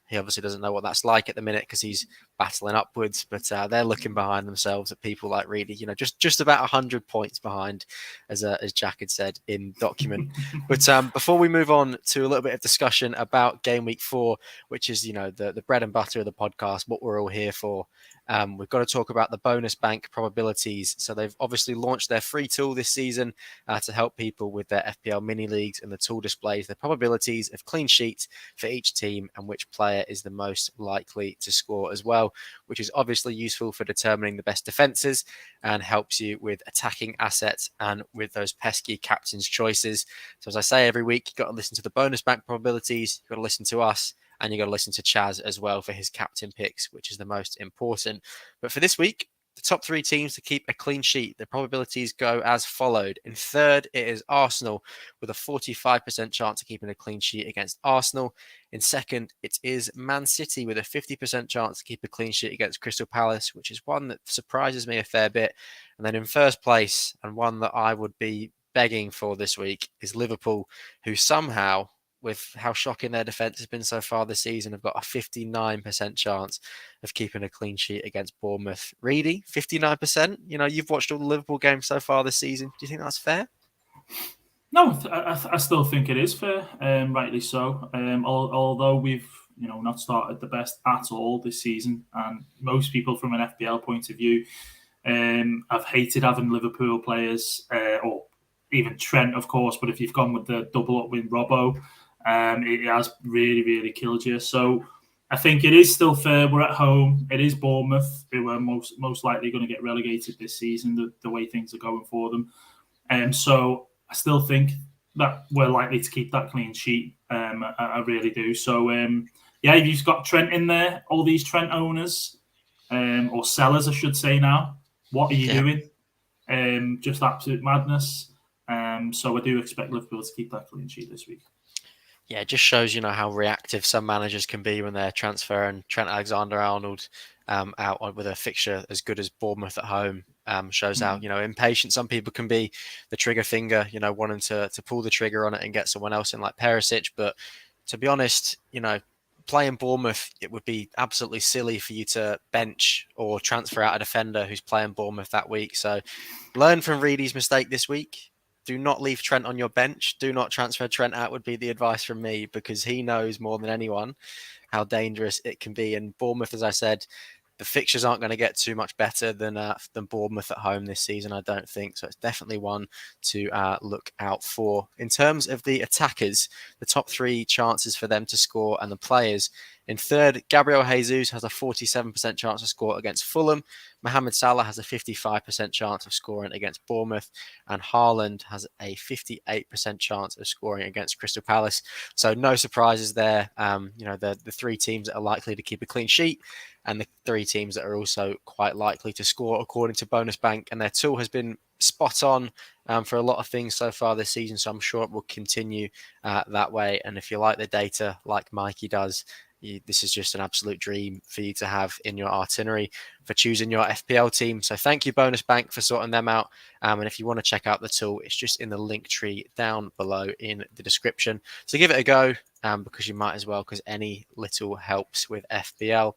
He obviously doesn't know what that's like at the minute because he's battling upwards, but they're looking behind themselves at people like Reedy, just about 100 points behind, as Jack had said in document. But before we move on to a little bit of discussion about game week 4, which is the bread and butter of the podcast, what we're all here for, we've got to talk about the bonus bank probabilities. So they've obviously launched their free tool this season to help people with their FPL mini leagues, and the tool displays the probabilities of clean sheets for each team and which player is the most likely to score as well, which is obviously useful for determining the best defenses and helps you with attacking assets and with those pesky captain's choices. So as I say every week, you've got to listen to the bonus bank probabilities, you've got to listen to us, and you've got to listen to Chaz as well for his captain picks, which is the most important. But for this week, the top 3 teams to keep a clean sheet, the probabilities go as followed. In third, it is Arsenal with a 45% chance of keeping a clean sheet against Arsenal. In second, it is Man City with a 50% chance to keep a clean sheet against Crystal Palace, which is one that surprises me a fair bit. And then in first place, and one that I would be begging for this week, is Liverpool, who somehow, with how shocking their defence has been so far this season, have got a 59% chance of keeping a clean sheet against Bournemouth. Reedy, 59%? You've watched all the Liverpool games so far this season. Do you think that's fair? No, I still think it is fair, rightly so. Although we've not started the best at all this season, and most people from an FPL point of view have hated having Liverpool players, or even Trent, of course. But if you've gone with the double up with Robbo, it has really, really killed you. So I think it is still fair. We're at home. It is Bournemouth, who are most likely going to get relegated this season, the way things are going for them. So I still think that we're likely to keep that clean sheet. I really do. So, you've got Trent in there, all these Trent owners, or sellers, I should say now. What are you doing? Just absolute madness. So I do expect Liverpool to keep that clean sheet this week. Yeah, it just shows, how reactive some managers can be when they're transferring Trent Alexander-Arnold out with a fixture as good as Bournemouth at home. Shows how, impatient some people can be, the trigger finger, wanting to pull the trigger on it and get someone else in like Perisic. But to be honest, playing Bournemouth, it would be absolutely silly for you to bench or transfer out a defender who's playing Bournemouth that week. So learn from Reedy's mistake this week. Do not leave Trent on your bench. Do not transfer Trent out would be the advice from me, because he knows more than anyone how dangerous it can be. And Bournemouth, as I said, the fixtures aren't going to get too much better than Bournemouth at home this season, I don't think. So it's definitely one to look out for. In terms of the attackers, the top 3 chances for them to score and the players. In third, Gabriel Jesus has a 47% chance to score against Fulham. Mohamed Salah has a 55% chance of scoring against Bournemouth. And Haaland has a 58% chance of scoring against Crystal Palace. So no surprises there. The 3 teams that are likely to keep a clean sheet, and the 3 teams that are also quite likely to score according to Bonus Bank. And their tool has been spot on for a lot of things so far this season. So I'm sure it will continue that way. And if you like the data like Mikey does, this is just an absolute dream for you to have in your itinerary for choosing your FPL team. So thank you, Bonus Bank, for sorting them out. And if you want to check out the tool, it's just in the link tree down below in the description. So give it a go, because you might as well, because any little helps with FPL.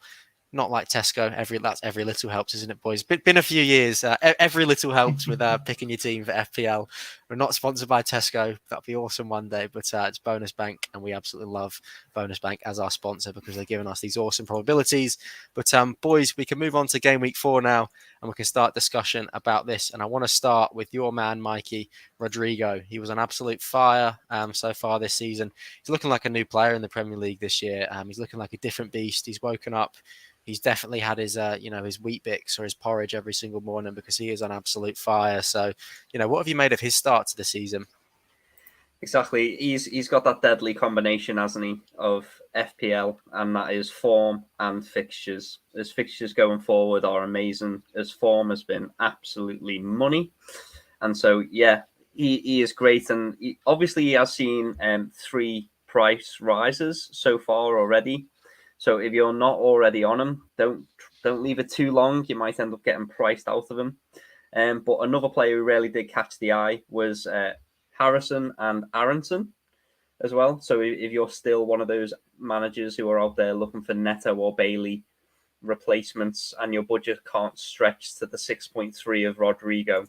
not like Tesco. Every little helps, isn't it, boys? Been a few years. Every little helps with picking your team for FPL. We're not sponsored by Tesco. That'd be awesome one day, but it's Bonus Bank, and we absolutely love Bonus Bank as our sponsor because they're giving us these awesome probabilities. But boys, we can move on to game week 4 now, and we can start discussion about this. And I want to start with your man, Mikey Rodrigo. He was an absolute fire so far this season. He's looking like a new player in the Premier League this year. He's looking like a different beast. He's woken up. He's definitely had his, his wheat bix or his porridge every single morning because he is on absolute fire. So, what have you made of his start to the season? Exactly. He's got that deadly combination, hasn't he, of FPL, and that is form and fixtures. His fixtures going forward are amazing. His form has been absolutely money. And so, yeah, he is great. And obviously he has seen 3 price rises so far already. So if you're not already on him, don't leave it too long. You might end up getting priced out of him. But another player who really did catch the eye was Harrison and Aronson as well. So if you're still one of those managers who are out there looking for Neto or Bailey replacements and your budget can't stretch to the 6.3 of Rodrigo,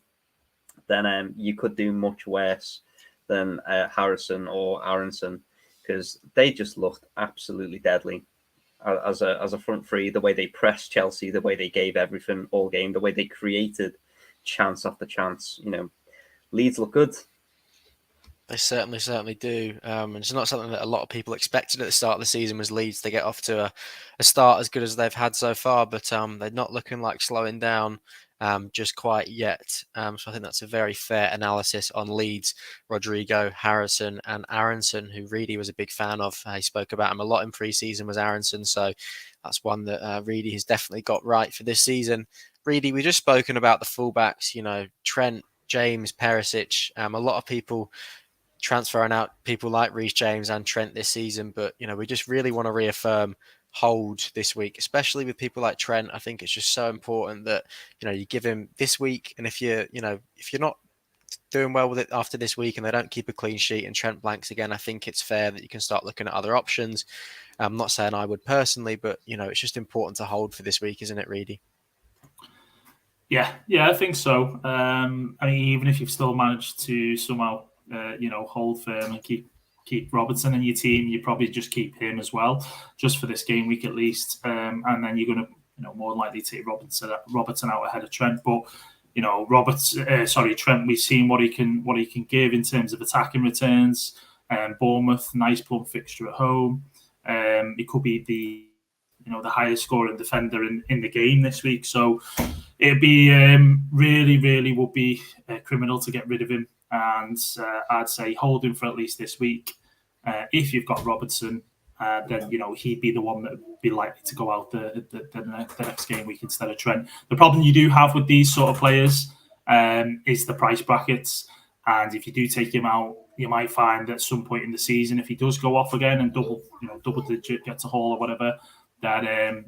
then you could do much worse than Harrison or Aronson because they just looked absolutely deadly as a front three. The way they pressed Chelsea, the way they gave everything all game, the way they created chance after chance. Leeds look good. They certainly do. And it's not something that a lot of people expected at the start of the season was Leeds to get off to a start as good as they've had so far, but they're not looking like slowing down just quite yet. So I think that's a very fair analysis on Leeds, Rodrigo, Harrison and Aronson, who Reedy was a big fan of. He spoke about him a lot in pre-season, was Aronson. So that's one that Reedy has definitely got right for this season. Reedy, we've just spoken about the fullbacks, Trent, James, Perisic. A lot of people transferring out people like Reece James and Trent this season, but we just really want to reaffirm hold this week, especially with people like Trent. I think it's just so important that you give him this week, and if you're not doing well with it after this week and they don't keep a clean sheet and Trent blanks again, I think it's fair that you can start looking at other options. I'm not saying I would personally, but it's just important to hold for this week, isn't it, Reedy? Yeah, I think so. I mean, even if you've still managed to somehow hold firm and keep Robertson in your team, you probably just keep him as well, just for this game week at least. And then you're going to, more than likely take Robertson out ahead of Trent. But Trent, we've seen what he can give in terms of attacking returns. Bournemouth, nice plum fixture at home. It could be the highest scoring defender in the game this week. So it'd be really would be criminal to get rid of him. And I'd say hold him for at least this week. If you've got Robertson, then he'd be the one that would be likely to go out the next game week instead of Trent. The problem you do have with these sort of players is the price brackets. And if you do take him out, you might find at some point in the season, if he does go off again and double digit gets a haul or whatever, that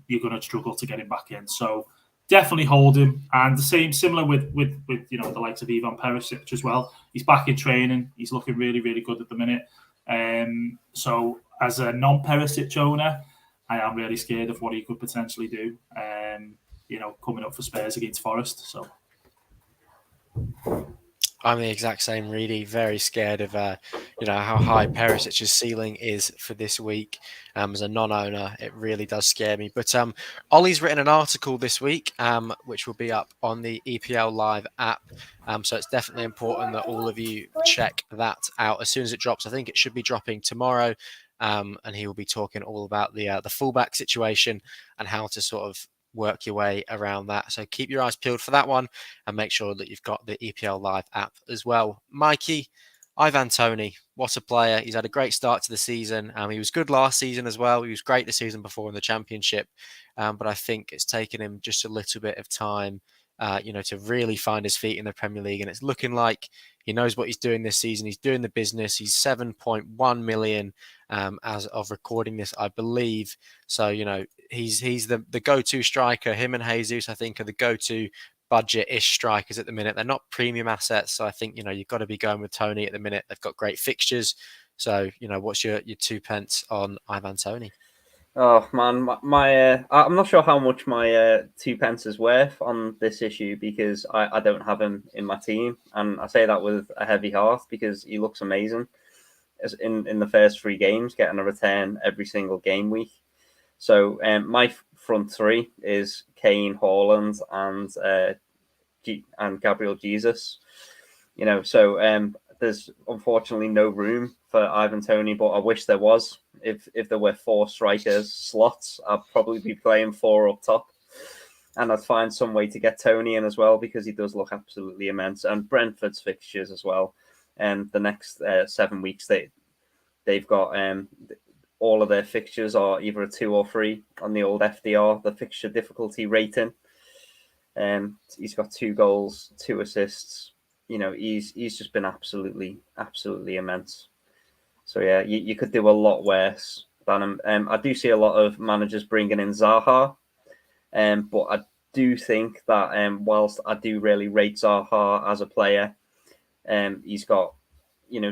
you're going to struggle to get him back in. So definitely hold him. And similar with the likes of Ivan Perisic as well. He's back in training. He's looking really good at the minute. So as a non-Perisic owner, I am really scared of what he could potentially do. Coming up for Spurs against Forest. So I'm the exact same, Reedy. Very scared of how high Perisic's ceiling is for this week. As a non-owner, it really does scare me. But Ollie's written an article this week, which will be up on the EPL Live app. So it's definitely important that all of you check that out as soon as it drops. I think it should be dropping tomorrow. And he will be talking all about the fullback situation and how to sort of work your way around that. So keep your eyes peeled for that one and make sure that you've got the EPL Live app as well. Mikey, Ivan Toney, what a player. He's had a great start to the season. He was good last season as well. He was great the season before in the Championship. But I think it's taken him just a little bit of time, to really find his feet in the Premier League. And it's looking like he knows what he's doing this season. He's doing the business. He's 7.1 million as of recording this, I believe. So, he's the go-to striker. Him and Jesus, I think, are the go-to budget-ish strikers at the minute. They're not premium assets. So I think, you've got to be going with Toney at the minute. They've got great fixtures. So, what's your 2 pence on Ivan Toney? Oh man, I'm not sure how much my 2 pence is worth on this issue because I don't have him in my team, and I say that with a heavy heart because he looks amazing in the first 3 games, getting a return every single game week. So my front three is Kane, Haaland, and Gabriel Jesus. So there's unfortunately no room for Ivan Toney, but I wish there was. If there were 4 strikers slots, I'd probably be playing 4 up top, and I'd find some way to get Toney in as well because he does look absolutely immense. And Brentford's fixtures as well, and the next 7 weeks they've got all of their fixtures are either a 2 or 3 on the old FDR, the fixture difficulty rating. He's got 2 goals, 2 assists. He's just been absolutely immense. So yeah, you could do a lot worse than him. I do see a lot of managers bringing in Zaha, but I do think that whilst I do really rate Zaha as a player, he's got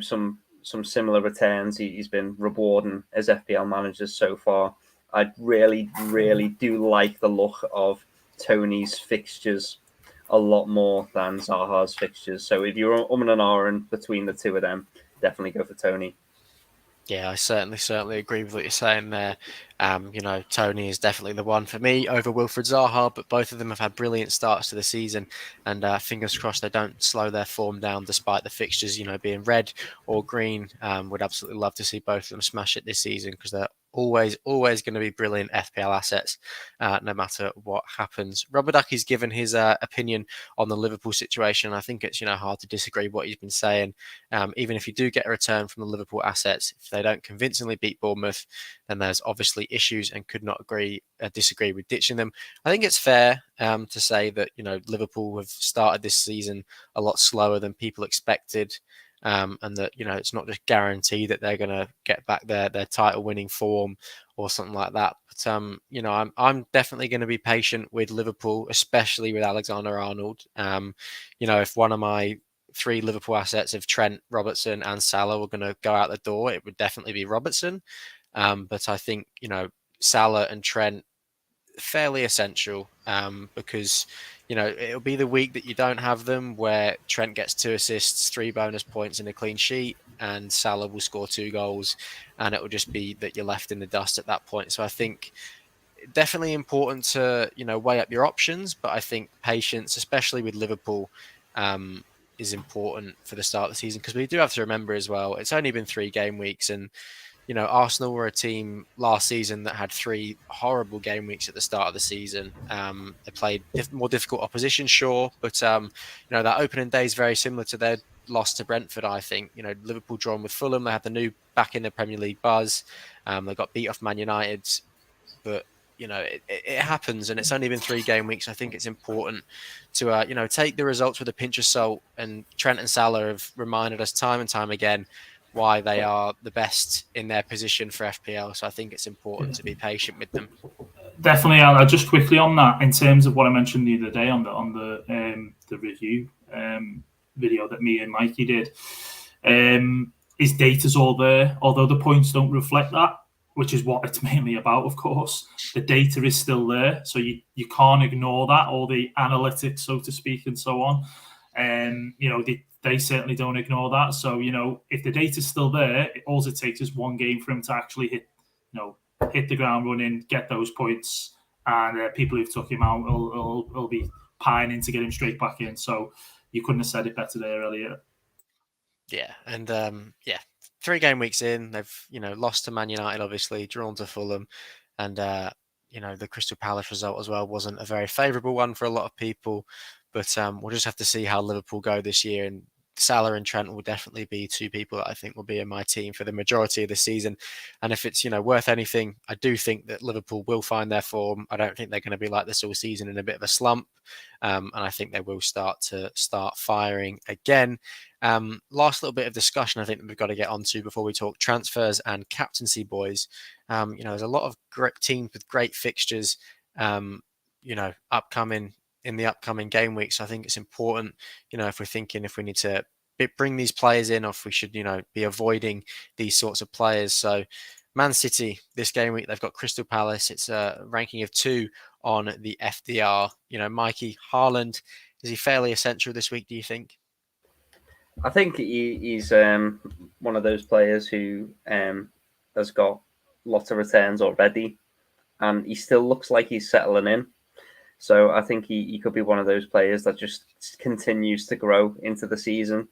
some similar returns. He's been rewarding as FPL managers so far. I really do like the look of Tony's fixtures a lot more than Zaha's fixtures. So if you're and ahhing between the two of them, definitely go for Tony. Yeah, I certainly agree with what you're saying there. Tony is definitely the one for me over Wilfred Zaha, but both of them have had brilliant starts to the season, and fingers crossed they don't slow their form down despite the fixtures, being red or green. Would absolutely love to see both of them smash it this season because they're always going to be brilliant FPL assets, no matter what happens. Robert Ducky's given his opinion on the Liverpool situation. I think it's hard to disagree with what he's been saying. Even if you do get a return from the Liverpool assets, if they don't convincingly beat Bournemouth, then there's obviously issues and could not disagree with ditching them. I think it's fair to say that Liverpool have started this season a lot slower than people expected. And that it's not just guaranteed that they're going to get back their title winning form or something like that. But I'm definitely going to be patient with Liverpool, especially with Alexander-Arnold. If one of my 3 Liverpool assets of Trent, Robertson, and Salah were going to go out the door, it would definitely be Robertson. But I think Salah and Trent fairly essential because it'll be the week that you don't have them where Trent gets 2 assists, 3 bonus points, and a clean sheet, and Salah will score 2 goals, and it will just be that you're left in the dust at that point. So I think definitely important to weigh up your options, but I think patience, especially with Liverpool, is important for the start of the season because we do have to remember as well it's only been 3 game weeks, and Arsenal were a team last season that had 3 horrible game weeks at the start of the season. They played more difficult opposition, sure, but that opening day is very similar to their loss to Brentford. I think Liverpool drawn with Fulham. They had the new back in the Premier League buzz. They got beat off Man United, but it happens, and it's only been 3 game weeks. I think it's important to take the results with a pinch of salt. And Trent and Salah have reminded us time and time again why they are the best in their position for FPL. So I think it's important to be patient with them. Definitely. I'll just quickly on that in terms of what I mentioned the other day on the review video that me and Mikey did. His data's all there, although the points don't reflect that, which is what it's mainly about, of course. The data is still there, so you can't ignore that, all the analytics, so to speak, and so on. They certainly don't ignore that. So, if the data's still there, all it takes is 1 game for him to actually hit the ground running, get those points, and people who've took him out will be pining to get him straight back in. So you couldn't have said it better there, Elliot. Yeah, and 3 game weeks in, they've lost to Man United, obviously, drawn to Fulham, and the Crystal Palace result as well wasn't a very favourable one for a lot of people. But we'll just have to see how Liverpool go this year. And Salah and Trent will definitely be 2 people that I think will be in my team for the majority of the season. And if it's worth anything, I do think that Liverpool will find their form. I don't think they're going to be like this all season in a bit of a slump. And I think they will start firing again. Last little bit of discussion I think that we've got to get onto before we talk transfers and captaincy, boys. There's a lot of great teams with great fixtures, upcoming in the upcoming game week. So I think it's important, if we're thinking if we need to bring these players in or if we should, be avoiding these sorts of players. So Man City this game week, they've got Crystal Palace. It's a ranking of 2 on the FDR. Mikey, Haaland, is he fairly essential this week, do you think? I think he's one of those players who has got lots of returns already, and he still looks like he's settling in. So I think he could be one of those players that just continues to grow into the season.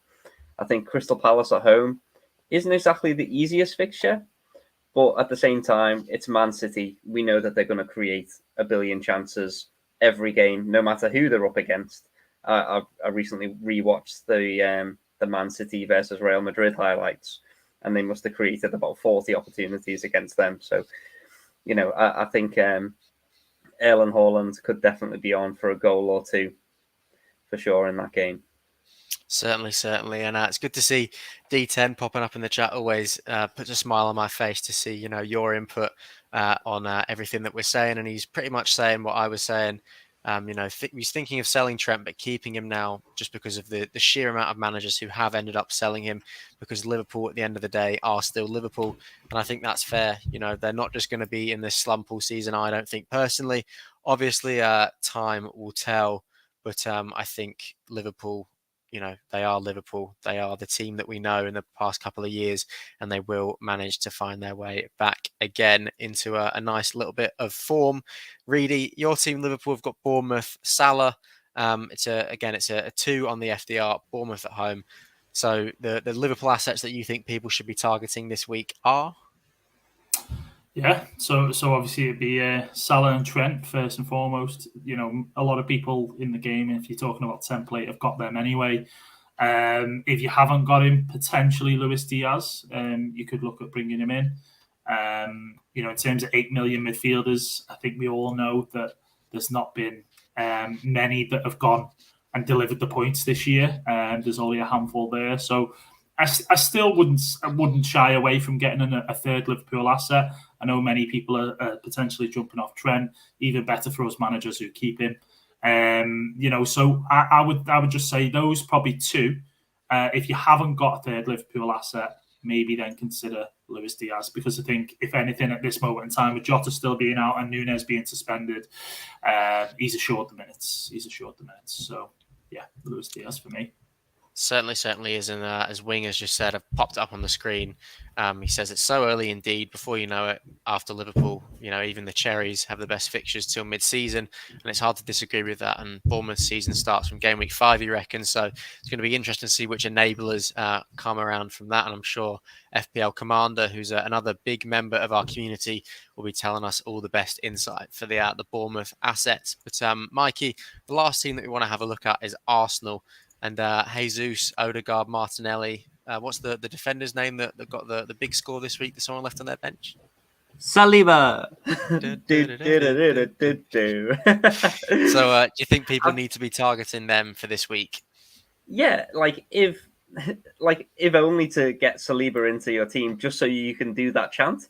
I think Crystal Palace at home isn't exactly the easiest fixture, but at the same time, it's Man City. We know that they're going to create a billion chances every game, no matter who they're up against. I recently rewatched the Man City versus Real Madrid highlights, and they must have created about 40 opportunities against them. So, I think Erling Haaland could definitely be on for a goal or two for sure in that game. Certainly. And it's good to see D10 popping up in the chat. Always puts a smile on my face to see, your input on everything that we're saying. And he's pretty much saying what I was saying. He's thinking of selling Trent, but keeping him now just because of the sheer amount of managers who have ended up selling him, because Liverpool at the end of the day are still Liverpool. And I think that's fair. They're not just going to be in this slump all season, I don't think personally. Obviously, time will tell. But I think Liverpool, they are Liverpool. They are the team that we know in the past couple of years, and they will manage to find their way back again into a nice little bit of form. Reedy, your team, Liverpool, have got Bournemouth, Salah. It's a 2 on the FDR, Bournemouth at home. So the Liverpool assets that you think people should be targeting this week are? Yeah, so obviously it'd be Salah and Trent first and foremost. A lot of people in the game, if you're talking about template, have got them anyway. If you haven't got him, potentially Luis Diaz, you could look at bringing him in. In terms of 8 million midfielders, I think we all know that there's not been many that have gone and delivered the points this year. There's only a handful there, so I still wouldn't shy away from getting a third Liverpool asset. I know many people are potentially jumping off Trent. Even better for us managers who keep him. So I would just say those probably 2. If you haven't got a third Liverpool asset, maybe then consider Luis Diaz, because I think if anything at this moment in time, with Jota still being out and Núñez being suspended, he's assured the minutes. So yeah, Luis Diaz for me. Certainly is. And as Wing has just said, I've popped up on the screen. He says it's so early indeed. Before you know it, after Liverpool, even the Cherries have the best fixtures till mid-season, and it's hard to disagree with that. And Bournemouth's season starts from game week 5, you reckon? So it's going to be interesting to see which enablers come around from that. And I'm sure FPL Commander, who's another big member of our community, will be telling us all the best insight for the Bournemouth assets. But Mikey, the last team that we want to have a look at is Arsenal. And Jesus, Odegaard, Martinelli. What's the defender's name that got the big score this week that someone left on their bench? Saliba. So do you think people need to be targeting them for this week? Yeah, if only to get Saliba into your team just so you can do that chant.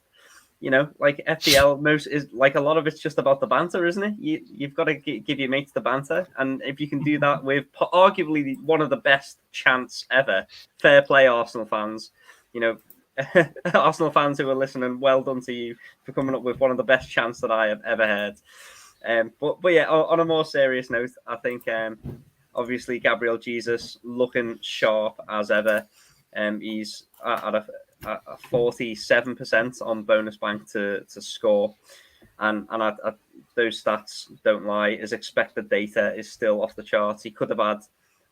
FPL most is a lot of it's just about the banter, isn't it? You've got to give your mates the banter, and if you can do that with arguably one of the best chants ever, fair play, Arsenal fans. Arsenal fans who are listening, well done to you for coming up with one of the best chants that I have ever heard. But yeah, on a more serious note, I think obviously Gabriel Jesus looking sharp as ever. He's at a 47% on bonus bank to score, and those stats don't lie. His expected data is still off the charts. He could have had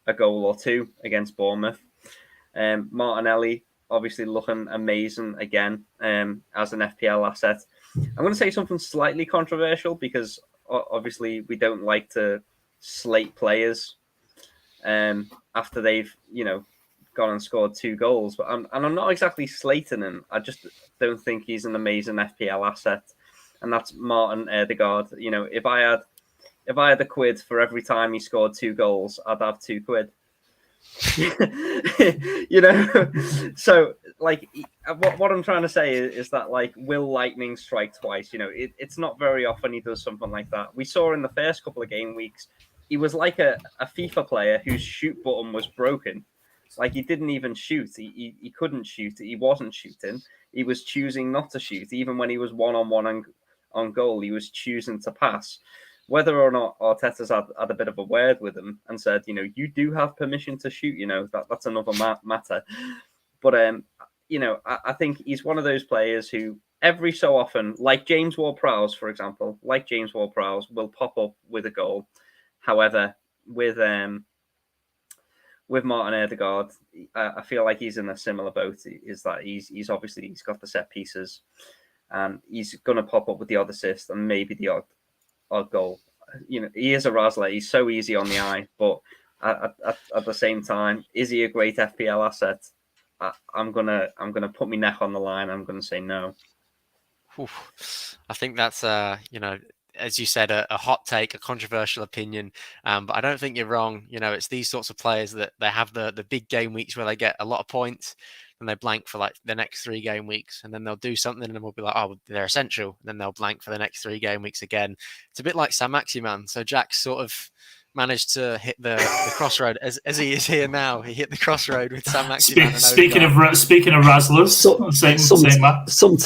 a goal or 2 against Bournemouth. Martinelli obviously looking amazing again as an FPL asset. I'm going to say something slightly controversial, because obviously we don't like to slate players after they've gone and scored 2 goals, but I'm not exactly slating him. I just don't think he's an amazing FPL asset, and that's Martin Odegaard. If I had a quid for every time he scored 2 goals, I'd have 2 quid. So what I'm trying to say is that will lightning strike twice? It's not very often he does something like that. We saw in the first couple of game weeks, he was like a FIFA player whose shoot button was broken. Like, he didn't even shoot. He couldn't shoot. He wasn't shooting. He was choosing not to shoot. Even when he was one-on-one on goal, he was choosing to pass. Whether or not Arteta's had a bit of a word with him and said, you do have permission to shoot, that's another matter. But, I think he's one of those players who every so often, like James Ward-Prowse, for example, will pop up with a goal. However, with Martin Odegaard, I feel like he's in a similar boat. Is that he's obviously got the set pieces, and he's going to pop up with the odd assist and maybe the odd goal. He is a razzler. He's so easy on the eye, but at the same time, is he a great FPL asset? I'm gonna put my neck on the line. I'm gonna say no. I think that's as you said, a hot take, a controversial opinion, but I don't think you're wrong. It's these sorts of players that they have the big game weeks where they get a lot of points, and they blank for like the next 3 game weeks, and then they'll do something, and then we'll be like, oh, they're essential, and then they'll blank for the next 3 game weeks again. It's a bit like Saint-Maximin. So Jack's sort of managed to hit the crossroad as he is here now. He hit the crossroad with Saint-Maximin. Speaking of Razzlers, some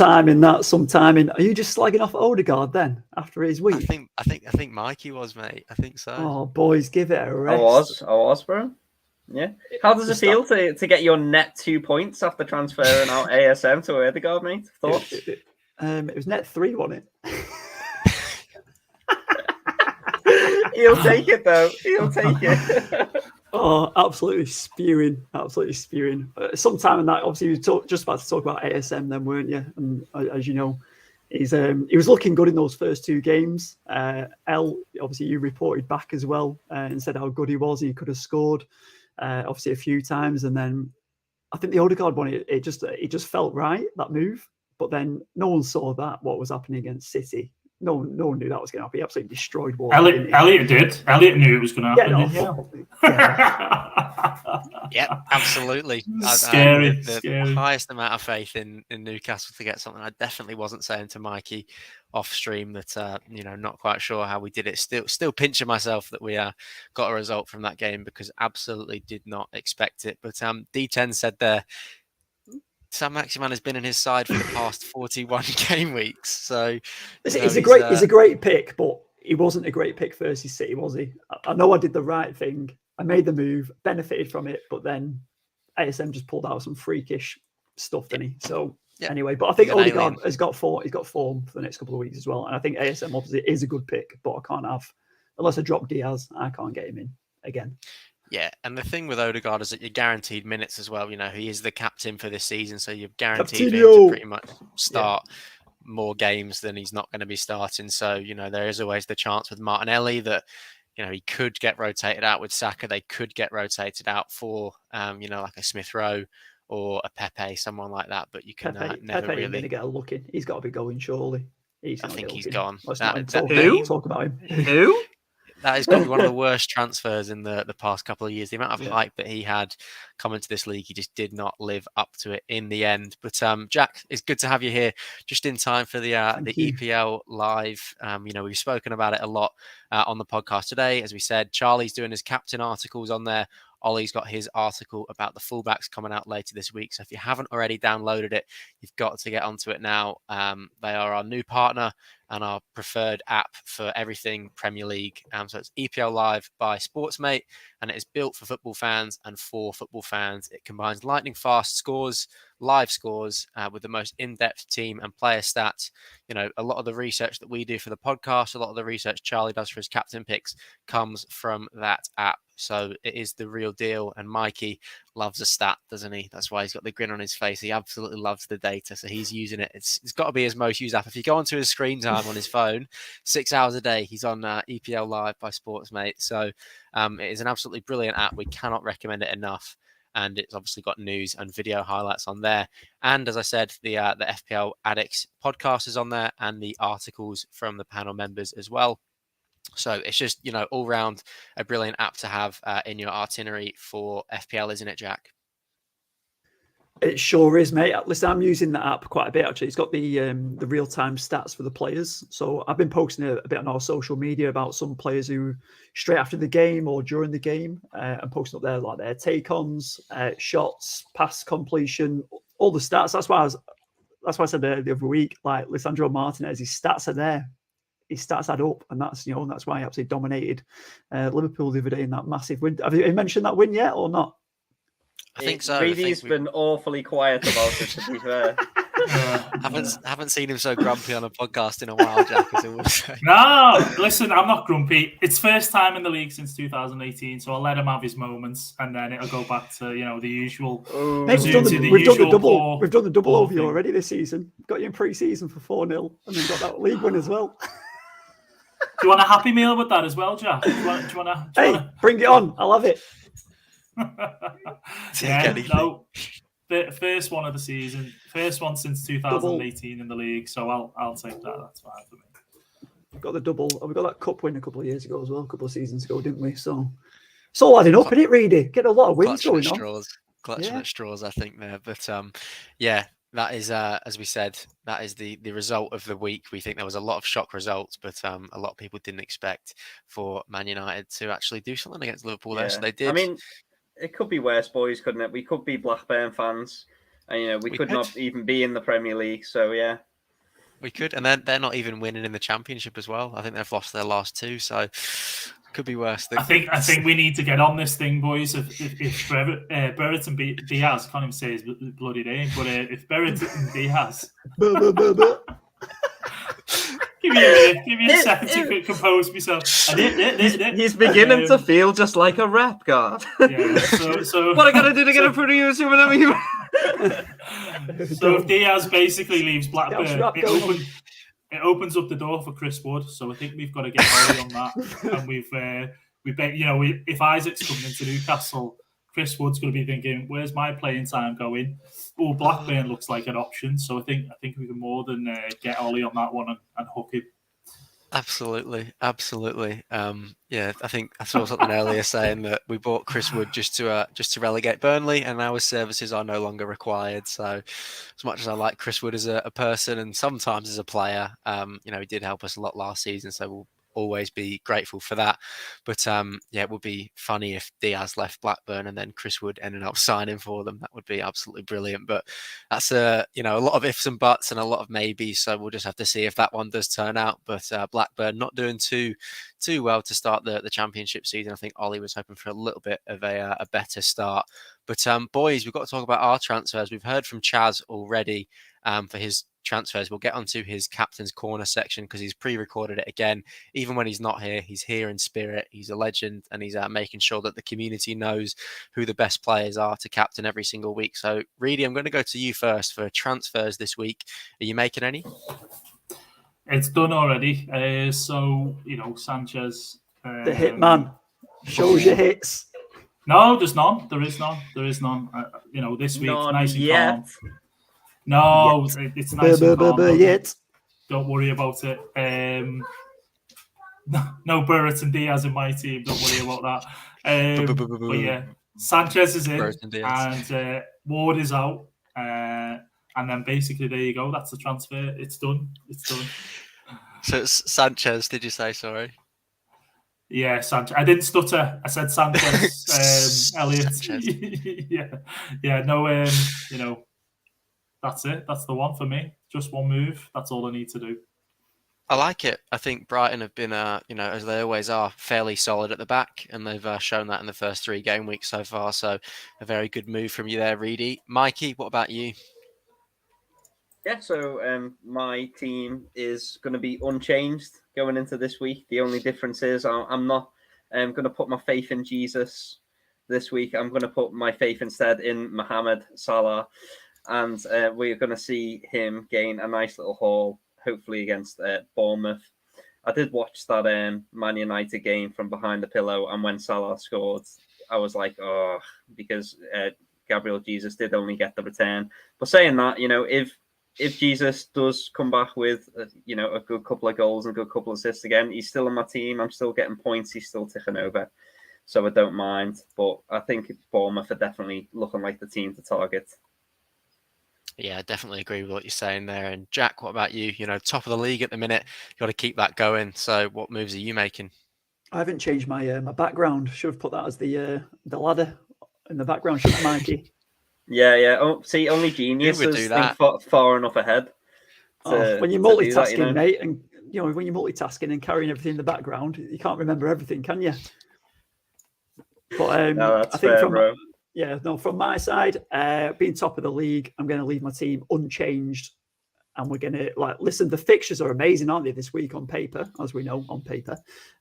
timing. Are you just slagging off Odegaard then after his week? I think Mikey was, mate. I think so. Oh, boys, give it a rest. I was, bro. Yeah. How does it feel to get your net 2 points after transferring out ASM to Odegaard, mate? Thoughts? It was net 3, wasn't it? He'll take it, though. He'll take it. Oh, absolutely spewing. Sometime in that, obviously, you were just about to talk about ASM then, weren't you? And as you know, he was looking good in those first 2 games. Obviously, you reported back as well and said how good he was. He could have scored, obviously, a few times. And then I think the Odegaard one, it just felt right, that move. But then no one saw what was happening against City. No one knew that was going to happen. He absolutely destroyed Wolves. Elliot did. Elliot knew it was going to happen. Yeah, absolutely. Scary. The highest amount of faith in Newcastle to get something. I definitely wasn't saying to Mikey off stream that not quite sure how we did it. Still pinching myself that we got a result from that game because absolutely did not expect it. But D10 said there, Saint-Maximin has been in his side for the past 41 game weeks. So he's a great pick, but he wasn't a great pick versus City, was he? I know I did the right thing. I made the move, benefited from it, but then ASM just pulled out some freakish stuff, didn't he? So anyway, but I think Odegaard has got form. He's got form for the next couple of weeks as well. And I think ASM obviously is a good pick, but I can't have, unless I drop Diaz, I can't get him in again. Yeah, and the thing with Odegaard is that you're guaranteed minutes as well. He is the captain for this season, so you're guaranteed him to pretty much start more games than he's not going to be starting. So, there is always the chance with Martinelli that, he could get rotated out with Saka. They could get rotated out for, like a Smith Rowe or a Pepe, someone like that. But you can never Pepe really. Ain't going to get a look in. He's got to be going, surely. I think he's gone. Let's not talk about him. Who? That is going to be one of the worst transfers in the past couple of years. The amount of hype that he had coming to this league, he just did not live up to it in the end. But Jack, it's good to have you here just in time for the EPL Live. We've spoken about it a lot on the podcast today. As we said, Charlie's doing his captain articles on there. Ollie's got his article about the fullbacks coming out later this week. So if you haven't already downloaded it, you've got to get onto it now. They are our new partner and our preferred app for everything Premier League. So it's EPL Live by Sportsmate, and it is built for football fans and for football fans. It combines lightning fast scores, live scores with the most in-depth team and player stats. A lot of the research that we do for the podcast, a lot of the research Charlie does for his captain picks comes from that app. So it is the real deal. And Mikey loves a stat, doesn't he? That's why he's got the grin on his face. He absolutely loves the data. So he's using it. It's got to be his most used app. If you go onto his screen time on his phone, 6 hours a day, he's on EPL Live by Sportsmate. So it is an absolutely brilliant app. We cannot recommend it enough. And it's obviously got news and video highlights on there. And as I said, the FPL Addicts podcast is on there and the articles from the panel members as well. So it's just, all round a brilliant app to have in your itinerary for FPL, isn't it, Jack? It sure is, mate. Listen, I'm using that app quite a bit, actually. It's got the real-time stats for the players. So I've been posting a bit on our social media about some players who, straight after the game or during the game, and posting up there like their take-ons, shots, pass completion, all the stats. That's why I said the other week, like Lisandro Martinez, his stats are there. His stats add up, and that's that's why he absolutely dominated Liverpool the other day in that massive win. Have you mentioned that win yet or not? I think so. Reedy's been awfully quiet about it, to be fair. Haven't seen him so grumpy on a podcast in a while, Jack. As I will say. No, listen, I'm not grumpy. It's first time in the league since 2018, so I'll let him have his moments, and then it'll go back to the usual. Mate, we've done the double over you already this season. Got you in pre-season for 4-0, and then got that league win as well. Do you want a happy meal with that as well, Jack? Do you wanna... Bring it on. I love it. No, the first one of the season, first one since 2018 in the league. So I'll take that. That's fine for me. We've got the double. We got that cup win a couple of years ago as well, a couple of seasons ago, didn't we? So it's all adding up, isn't it, Reedy? Get a lot of wins going on. Clutching at straws, I think there. But yeah, that is as we said, that is the result of the week. We think there was a lot of shock results, but a lot of people didn't expect for Man United to actually do something against Liverpool there. So they did. I mean, it could be worse, boys, couldn't it? We could be Blackburn fans, and we could not even be in the Premier League. So yeah, we could, and they're not even winning in the Championship as well. I think they've lost their last two, so could be worse. I think we need to get on this thing, boys. If Brereton Diaz, can't even say his bloody name, but if Brereton Diaz. Give me a second to compose myself. He's beginning to feel just like a rap god. Yeah, so what I gotta do to get a producer without me? So if Diaz basically leaves Blackburn, it opens up the door for Chris Wood. So I think we've got to get early on that. And if Isaac's coming into Newcastle, Chris Wood's going to be thinking, "Where's my playing time going?" Oh, Blackburn looks like an option. So I think we can more than get Ollie on that one and hook him. Absolutely. Yeah, I think I saw something earlier saying that we bought Chris Wood just to relegate Burnley, and now his services are no longer required. So, as much as I like Chris Wood as a person and sometimes as a player, he did help us a lot last season. So we'll always be grateful for that. But yeah, it would be funny if Diaz left Blackburn and then Chris Wood ended up signing for them. That would be absolutely brilliant. But that's a lot of ifs and buts and a lot of maybes. So we'll just have to see if that one does turn out. But Blackburn not doing too well to start the Championship season. I think Ollie was hoping for a little bit of a better start. But boys, we've got to talk about our transfers. We've heard from Chaz already for his transfers. We'll get onto his captain's corner section because he's pre-recorded it again. Even when he's not here, he's here in spirit. He's a legend, and he's making sure that the community knows who the best players are to captain every single week. So, Reedy, I'm going to go to you first for transfers this week. Are you making any? It's done already. So, Sanchez. The hitman shows your hits. No, there's none. There is none. This week, none nice and yet. calm. No, it's nice and calm. Yet. Don't worry about it. No Brereton Diaz in my team. Don't worry about that. But yeah, Sanchez is in, and Ward is out. And then basically, there you go. That's the transfer. It's done. So it's Sanchez, did you say? Sorry. Yeah, Sanchez. I didn't stutter. I said Sanchez. Elliot. yeah. No. That's it. That's the one for me. Just one move. That's all I need to do. I like it. I think Brighton have been, as they always are, fairly solid at the back, and they've shown that in the first 3 game weeks so far. So a very good move from you there, Reedy. Mikey, what about you? Yeah, so my team is going to be unchanged going into this week. The only difference is I'm not going to put my faith in Jesus this week. I'm going to put my faith instead in Mohamed Salah. And we're going to see him gain a nice little haul, hopefully against Bournemouth. I did watch that Man United game from behind the pillow, and when Salah scored, I was like, oh, because Gabriel Jesus did only get the return. But saying that, if Jesus does come back with, a good couple of goals and a good couple of assists again, he's still on my team. I'm still getting points. He's still ticking over. So I don't mind. But I think Bournemouth are definitely looking like the team to target. Yeah, definitely agree with what you're saying there. And Jack, what about you? Top of the league at the minute. Got to keep that going. So, what moves are you making? I haven't changed my my background. Should have put that as the ladder in the background, shouldn't I, Mikey? Yeah. Oh, see, only Who would geniuses do think that? far enough ahead. When you're to do that, multitasking, mate, and when you're multitasking and carrying everything in the background, you can't remember everything, can you? But No, that's I think fair, bro. from my side, being top of the league, I'm going to leave my team unchanged, and we're going to listen. The fixtures are amazing, aren't they? This week on paper, as we know, on paper.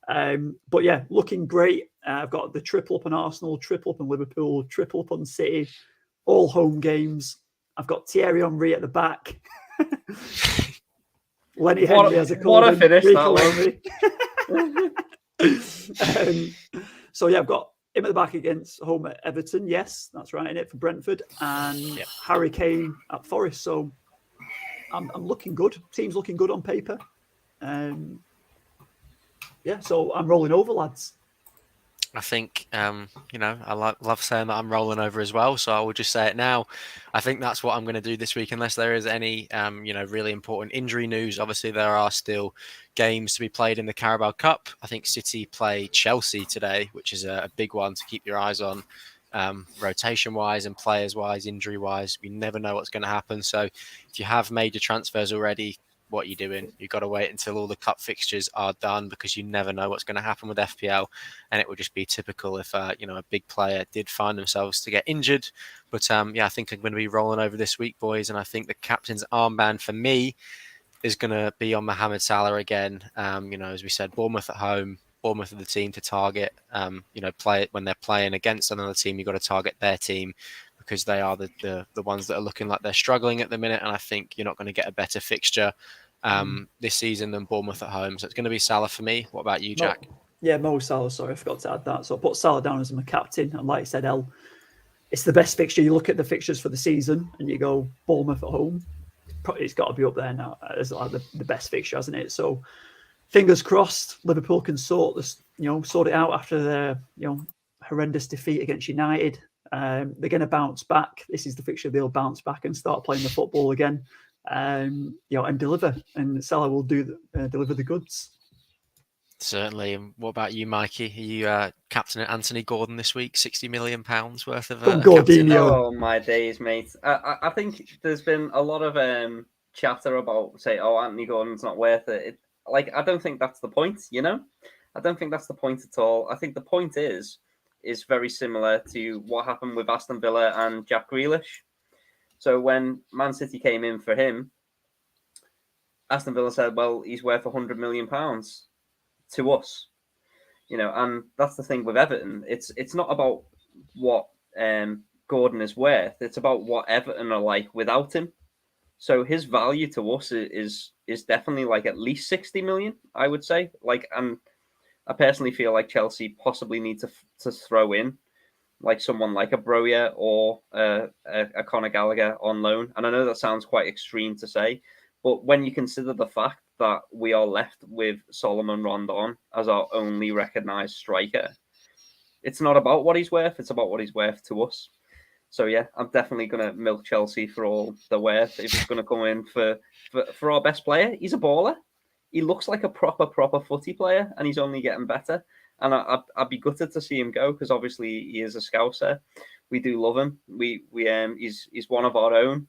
But yeah, looking great. I've got the triple up on Arsenal, triple up on Liverpool, triple up on City, all home games. I've got Thierry Henry at the back. Lenny Henry, as a what a finish that was. So yeah, I've got him at the back against home at Everton. Yes, that's right, in it for Brentford, and Harry Kane at Forest. So I'm looking good. Team's looking good on paper. So I'm rolling over, lads. I think, I love saying that I'm rolling over as well. So I will just say it now. I think that's what I'm going to do this week, unless there is any, really important injury news. Obviously, there are still games to be played in the Carabao Cup. I think City play Chelsea today, which is a big one to keep your eyes on, rotation-wise and players-wise, injury-wise. We never know what's going to happen. So if you have made your transfers already, what you're doing, you've got to wait until all the cup fixtures are done, because you never know what's going to happen with FPL, and it would just be typical if a big player did find themselves to get injured. But I think I'm going to be rolling over this week, boys, and I think the captain's armband for me is going to be on Mohamed Salah again. As we said, Bournemouth at home. Bournemouth are the team to target. Play it when they're playing against another team. You've got to target their team, because they are the ones that are looking like they're struggling at the minute. And I think you're not going to get a better fixture this season than Bournemouth at home. So it's going to be Salah for me. What about you, Jack? Mo Salah. Sorry, I forgot to add that. So I put Salah down as my captain. And like I said, it's the best fixture. You look at the fixtures for the season and you go Bournemouth at home. It's got to be up there now as the best fixture, hasn't it? So fingers crossed, Liverpool can sort it out after their horrendous defeat against United. They're going to bounce back. This is the fixture they'll bounce back and start playing the football again, and deliver. And Salah will deliver the goods. Certainly. And what about you, Mikey? Are you captain Anthony Gordon this week? £60 million worth of Gordinho. Oh my days, mate! I think there's been a lot of chatter about Anthony Gordon's not worth it. I don't think that's the point. I don't think that's the point at all. I think the point is very similar to what happened with Aston Villa and Jack Grealish. So when Man City came in for him, Aston Villa said, well, he's worth £100 million to us. And that's the thing with Everton. It's not about what Gordon is worth. It's about what Everton are like without him. So his value to us is definitely at least 60 million, I would say. And I personally feel like Chelsea possibly need to throw in someone like a Broja or a Conor Gallagher on loan. And I know that sounds quite extreme to say, but when you consider the fact that we are left with Solomon Rondon as our only recognised striker, it's not about what he's worth, it's about what he's worth to us. So yeah, I'm definitely going to milk Chelsea for all they're worth. If he's going to come in for our best player, he's a baller. He looks like a proper footy player, and he's only getting better. And I'd be gutted to see him go, because obviously he is a Scouser. We do love him. He's one of our own,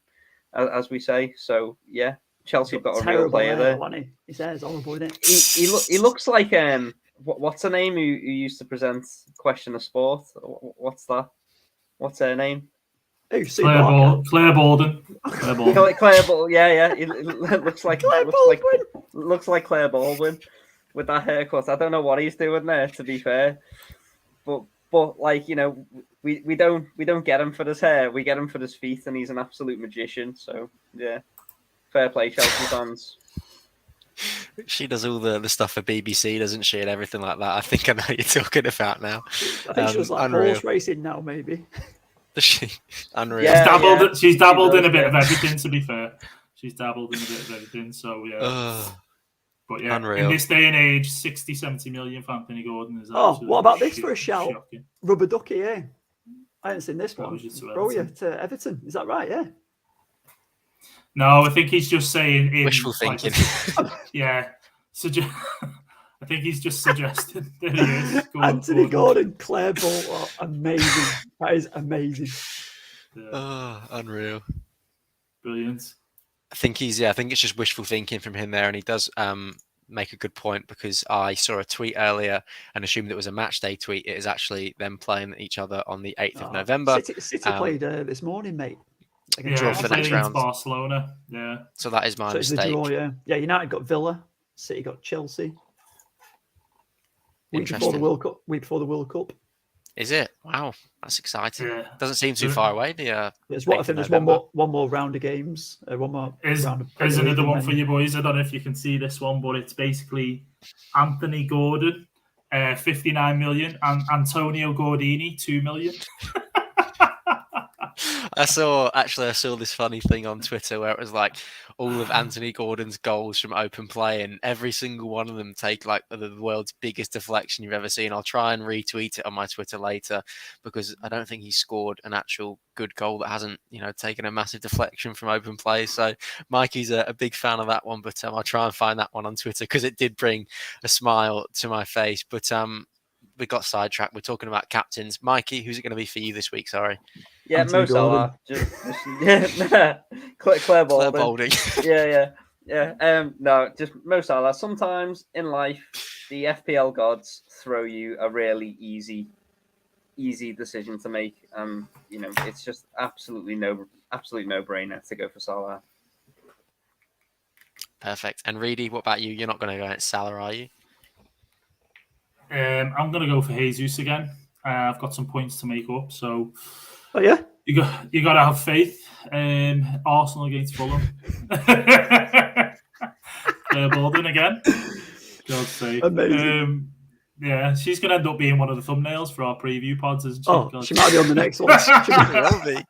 as we say. So yeah, Chelsea have got a real player there. He says horrible, isn't it? He looks like what's her name who used to present Question of Sport? What's that? What's her name? Claire Baldwin. Claire Baldwin. Yeah. It looks like Claire Baldwin with that haircut. I don't know what he's doing there, to be fair. But we don't get him for his hair. We get him for his feet, and he's an absolute magician. So yeah, fair play, Chelsea fans. She does all the stuff for BBC, doesn't she, and everything like that. I think I know what you're talking about now. I think she was horse racing now, maybe. Does she? Unreal. Yeah, she's dabbled in a bit of everything, to be fair. She's dabbled in a bit of everything, so yeah. But yeah, unreal. In this day and age, 60, 70 million for Anthony Gordon is what about this for a shout? Shocking. Rubber Ducky, I haven't seen this one. Broja to Everton. Is that right? Yeah. No, I think he's just saying in Wishful like, thinking. yeah. I think he's just suggested that he is. Anthony Gordon, Claire Ball, amazing. That is amazing. Yeah, Oh, unreal. brilliant. I think it's just wishful thinking from him there, and he does make a good point, because I saw a tweet earlier and assumed it was a match day tweet. It is actually them playing each other on the 8th of November. City played this morning, mate. Draw for the next round. Barcelona. Yeah. So that is my It's mistake. the draw, yeah. Yeah, United got Villa, City got Chelsea. Week before the World Cup. Is it? Wow, that's exciting. Yeah. Doesn't seem too far away. I think there's one more round of games. One more round of There's another one for you boys. I don't know if you can see this one, but it's basically Anthony Gordon, 59 million, and Antonio Gordini, 2 million. I saw this funny thing on Twitter where it was like all of Anthony Gordon's goals from open play, and every single one of them take like the world's biggest deflection you've ever seen. I'll try and retweet it on my Twitter later, because I don't think he scored an actual good goal that hasn't, taken a massive deflection from open play. So Mikey's a big fan of that one, but I'll try and find that one on Twitter, because it did bring a smile to my face. But we got sidetracked. We're talking about captains. Mikey, who's it going to be for you this week? Sorry. Yeah, Mo Salah. Claire Balding. Yeah. No, just Mo Salah. Sometimes in life, the FPL gods throw you a really easy decision to make. It's just absolute no-brainer to go for Salah. Perfect. And Reedy, what about you? You're not going to go against Salah, are you? I'm going to go for Jesus again. I've got some points to make up, so. Oh yeah. You got to have faith. Arsenal against Fulham. Claire Baldwin again. God's sake. Amazing. Yeah, she's going to end up being one of the thumbnails for our preview pods, isn't she? Oh, she might be on the next one. She will be.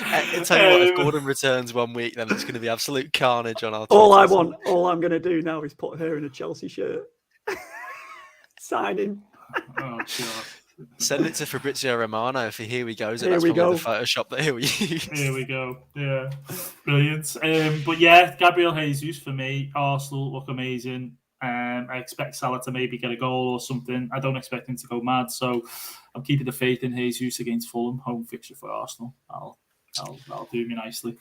I'll tell you what, if Gordon returns 1 week, then it's going to be absolute carnage on our Twitter. All I'm going to do now is put her in a Chelsea shirt. Sign him. Oh, God. Send it to Fabrizio Romano. If here we go, that's probably the Photoshop that he'll use. Here we go. Yeah, brilliant. But yeah, Gabriel Jesus for me. Arsenal look amazing. I expect Salah to maybe get a goal or something. I don't expect him to go mad, so I'm keeping the faith in Jesus against Fulham, home fixture for Arsenal. That'll do me nicely.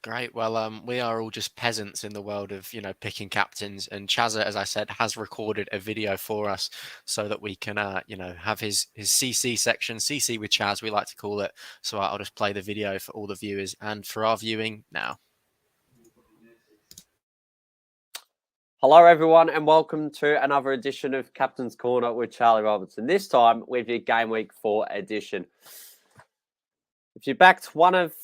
Great. Well, we are all just peasants in the world of, picking captains. And Chaz, as I said, has recorded a video for us so that we can, have his CC section, CC with Chaz, we like to call it. So I'll just play the video for all the viewers and for our viewing now. Hello, everyone, and welcome to another edition of Captain's Corner with Charlie Robertson. This time with your Game Week 4 edition. If you backed one of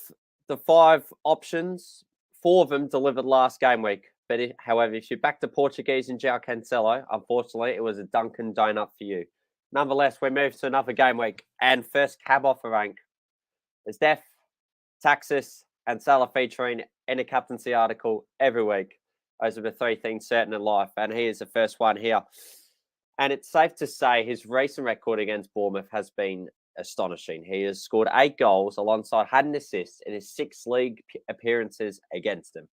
the 5 options, 4 of them delivered last game week. But however, if you backed the Portuguese and João Cancelo, unfortunately, it was a Dunkin' Donut for you. Nonetheless, we move to another game week. And first cab off the rank is Def, Taxis, and Salah featuring in a captaincy article every week. Those are the 3 things certain in life. And he is the first one here. And it's safe to say his recent record against Bournemouth has been astonishing. He has scored 8 goals alongside had an assist in his 6 league appearances against them.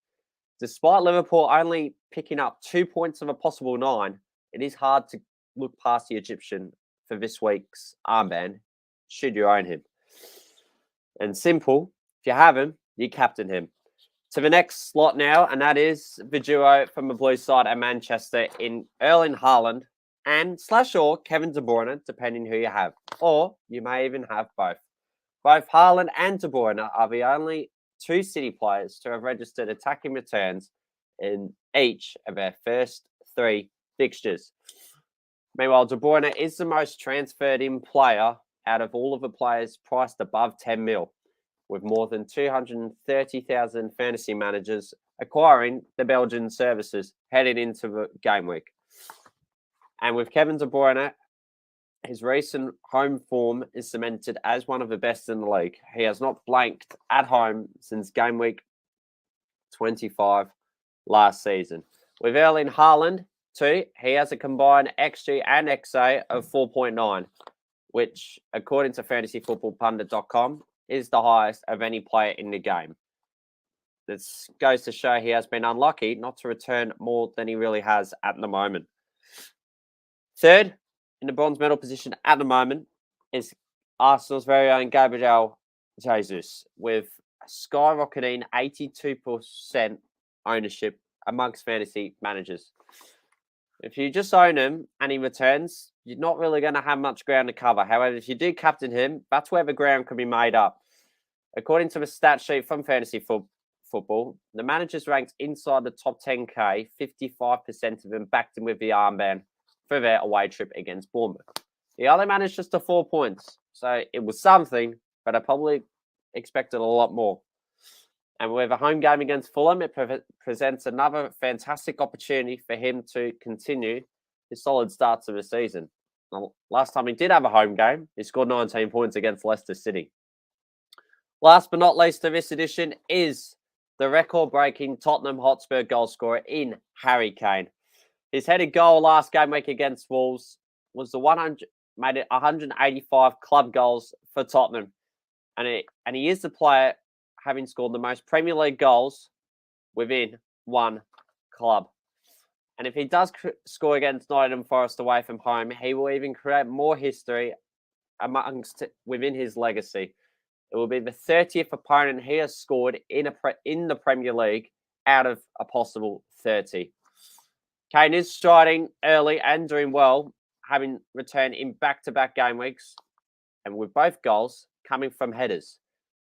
Despite Liverpool only picking up 2 points of a possible 9, it is hard to look past the Egyptian for this week's armband, should you own him. And simple, if you have him, you captain him. To the next slot now, and that is the duo from the blue side at Manchester in Erling Haaland and /or Kevin De Bruyne, depending who you have. Or you may even have both. Both Haaland and De Bruyne are the only 2 City players to have registered attacking returns in each of their first 3 fixtures. Meanwhile, De Bruyne is the most transferred in player out of all of the players priced above 10 mil, with more than 230,000 fantasy managers acquiring the Belgian services heading into the game week. And with Kevin De Bruyne, his recent home form is cemented as one of the best in the league. He has not blanked at home since game week 25 last season. With Erling Haaland, too, he has a combined XG and XA of 4.9, which, according to fantasyfootballpundit.com, is the highest of any player in the game. This goes to show he has been unlucky not to return more than he really has at the moment. Third, in the bronze medal position at the moment, is Arsenal's very own Gabriel Jesus, with skyrocketing 82% ownership amongst fantasy managers. If you just own him and he returns, you're not really going to have much ground to cover. However, if you do captain him, that's where the ground can be made up. According to the stat sheet from Fantasy Football, the managers ranked inside the top 10K, 55% of them backed him with the armband for their away trip against Bournemouth. The other managed just to 4 points. So it was something, but I probably expected a lot more. And with a home game against Fulham, it presents another fantastic opportunity for him to continue his solid start to the season. Now, last time he did have a home game, he scored 19 points against Leicester City. Last but not least of this edition is the record-breaking Tottenham Hotspur goal scorer in Harry Kane. His headed goal last game week against Wolves was made it 185 club goals for Tottenham. And he is the player having scored the most Premier League goals within one club. And if he does score against Nottingham Forest away from home, he will even create more history within his legacy. It will be the 30th opponent he has scored in the Premier League out of a possible 30. Kane is striding early and doing well, having returned in back-to-back game weeks, and with both goals coming from headers.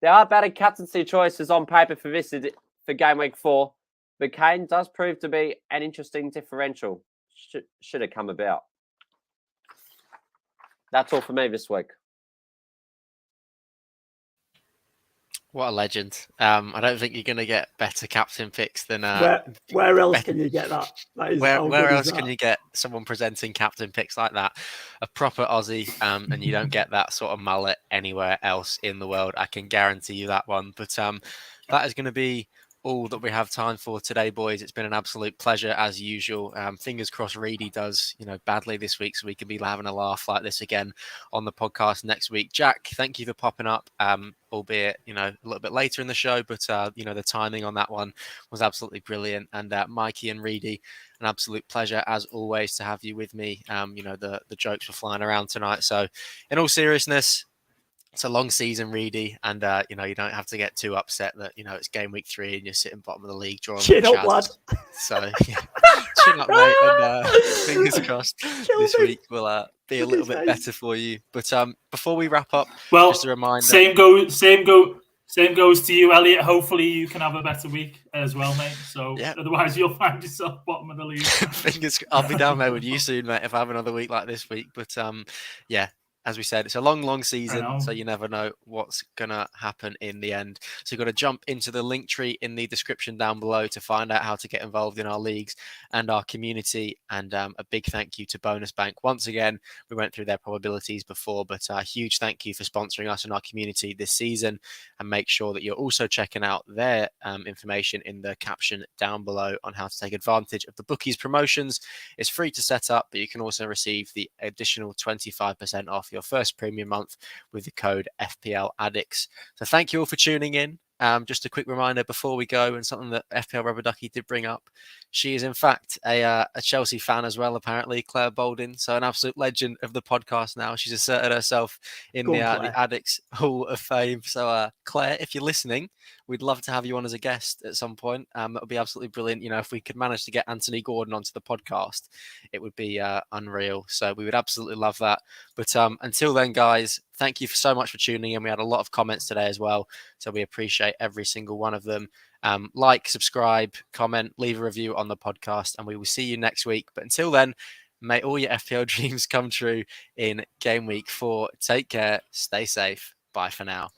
There are better captaincy choices on paper for game week 4, but Kane does prove to be an interesting differential should it come about. That's all for me this week. What a legend. I don't think you're going to get better captain picks than... where else can you get that? Where else can you get someone presenting captain picks like that? A proper Aussie, and you don't get that sort of mullet anywhere else in the world. I can guarantee you that one. But that is going to be all that we have time for today, boys. It's been an absolute pleasure as usual. Fingers crossed Reedy does, badly this week, so we can be having a laugh like this again on the podcast next week. Jack, thank you for popping up, albeit a little bit later in the show, but the timing on that one was absolutely brilliant. And Mikey and Reedy, an absolute pleasure as always to have you with me. The jokes were flying around tonight. So, in all seriousness, it's a long season, Reedy, and you don't have to get too upset that it's game week 3 and you're sitting bottom of the league drawing Chin with up, Chaz. lad. So chin up, mate, and fingers crossed this week will be a little bit better for you. But before we wrap up, just a reminder. Same goes to you, Elliot. Hopefully you can have a better week as well, mate. So otherwise you'll find yourself bottom of the league. I'll be down there with you soon, mate, if I have another week like this week. But as we said, it's a long season, so you never know what's going to happen in the end. So you've got to jump into the link tree in the description down below to find out how to get involved in our leagues and our community. And a big thank you to Bonus Bank. Once again, we went through their probabilities before, but a huge thank you for sponsoring us and our community this season. And make sure that you're also checking out their information in the caption down below on how to take advantage of the bookies promotions. It's free to set up, but you can also receive the additional 25% off your first premium month with the code FPL Addicts. So thank you all for tuning in. Just a quick reminder before we go, and something that FPL Rubber Ducky did bring up. She is in fact a Chelsea fan as well, apparently, Claire Bolden. So an absolute legend of the podcast now. She's asserted herself in the Addicts Hall of Fame. So Claire, if you're listening, we'd love to have you on as a guest at some point. That would be absolutely brilliant. If we could manage to get Anthony Gordon onto the podcast, it would be unreal. So we would absolutely love that. But until then, guys, thank you so much for tuning in. We had a lot of comments today as well, so we appreciate every single one of them. Like, subscribe, comment, leave a review on the podcast, and we will see you next week. But until then, may all your FPL dreams come true in game week 4. Take care, stay safe. Bye for now.